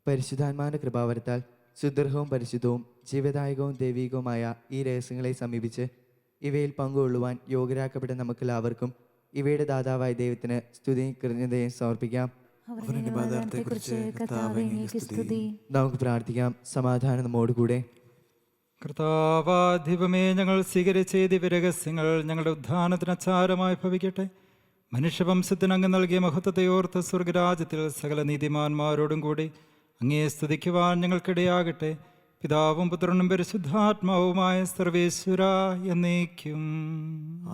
പരിശുദ്ധാത്മാവിന്റെ കൃപാവരത്താൽ സുദൃഢവും പരിശുദ്ധവും ജീവദായകവും ദൈവികവുമായ ഈ രഹസ്യങ്ങളെ സമീപിച്ച് ഇവയിൽ പങ്കുകൊള്ളുവാൻ യോഗ്യരാക്കപ്പെട്ട നമുക്കെല്ലാവർക്കും ഇവയുടെ ദാതാവായ ദൈവത്തിന് സ്തുതിയും കൃതജ്ഞതയും സമർപ്പിക്കാം. അവരുടെ പദാർത്ഥത്തെക്കുറിച്ച് കർത്താവേ അങ്ങേക്ക് സ്തുതി. നമുക്ക് പ്രാർത്ഥിക്കാം. സമാധാനം നമ്മോടുകൂടെ. കർത്താവാധിപമേ, ഞങ്ങൾ സ്വീകരിച്ച ഈ ദിവ്യരഹസ്യങ്ങൾ ഞങ്ങളുടെ ഉദ്ധാനത്തിന് അച്ചാരമായി ഭവിക്കട്ടെ. മനുഷ്യവംശത്തിന് അങ്ങ് നൽകിയ മഹത്വത്തെ ഓർത്ത് സ്വർഗരാജ്യത്തിൽ സകല നീതിമാന്മാരോടും കൂടി അങ്ങേ സ്തുതിക്കുവാൻ ഞങ്ങൾക്കിടയാകട്ടെ. പിതാവും പുത്രനും പരിശുദ്ധാത്മാവുമായ സർവേശ്വര എന്നേക്കും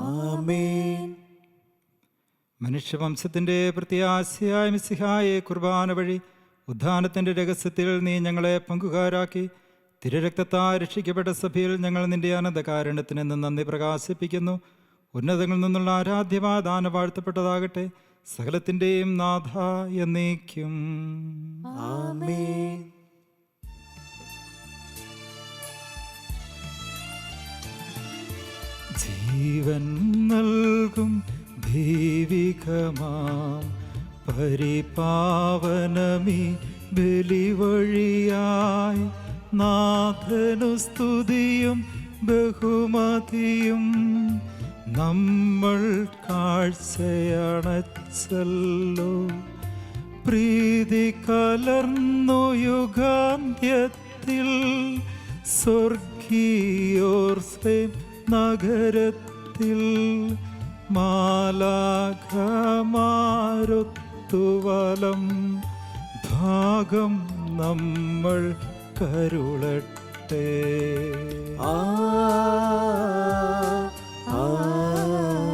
ആമേൻ. മനുഷ്യവംശത്തിൻ്റെ പ്രത്യാശയായ മിശിഹായെ കുർബാന വഴി ഉദ്ധാനത്തിൻ്റെ രഹസ്യത്തിൽ നീ ഞങ്ങളെ പങ്കുകാരാക്കി. തിരുരക്തത്താൽ രക്ഷിക്കപ്പെട്ട സഭയിൽ ഞങ്ങൾ നിന്റെ അനന്തകാരുണ്യത്തിന് നിന്ന് നന്ദി പ്രകാശിപ്പിക്കുന്നു. ഉന്നതങ്ങളിൽ നിന്നുള്ള ആരാധ്യവാദാന വാഴ്ത്തപ്പെട്ടതാകട്ടെ. സകലത്തിൻ്റെയും നാഥ എന്നേക്കും ആമേൻ. ജീവൻ നൽകും ദൈവികമാം പരിപാവനമീ ബലിവഴിയായി നാഥനു സ്തുതിയും ബഹുമതിയും നമ്മൾ കാഴ്ചയണച്ചല്ലോ. പ്രീതി കലർന്നു യുഗാന്ത്യത്തിൽ സ്വർഗീയോർസേം നഗരത്തിൽ മാലാഖമാരൊത്തുവലം ഭാഗം നമ്മൾ കരുളട്ടെ.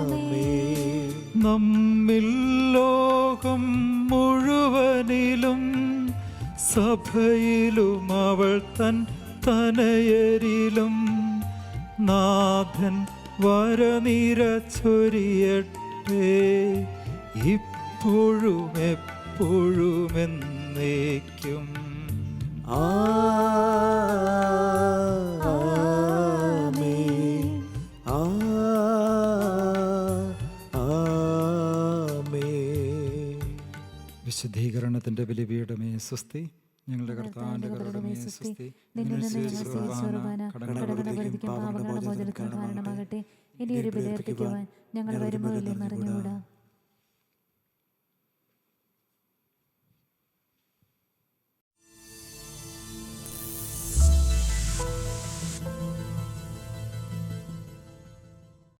ആമേൻ. നമ്മിൽ ലോകം മുഴുവനിലും സഭയിലും അവൾ തൻ തനയരിലും നാഥൻ വരനിര ചൊരിയട്ടെ. ഇപ്പോഴും എപ്പോഴും എന്നേക്കും ആമേൻ. ആമേൻ. വിശുദ്ധീകരണത്തിൻ്റെ ബലിപീഠമേ സ്വസ്തി. ഞങ്ങളുടെ കർത്താവിൻ്റെ കരുണമേ സ്വസ്തി. കാരണമാകട്ടെ. ഇനി ഒരു ബലി അർപ്പിക്കുവാൻ ഞങ്ങൾ വരുമ്പോൾ അറിഞ്ഞുകൂടാ.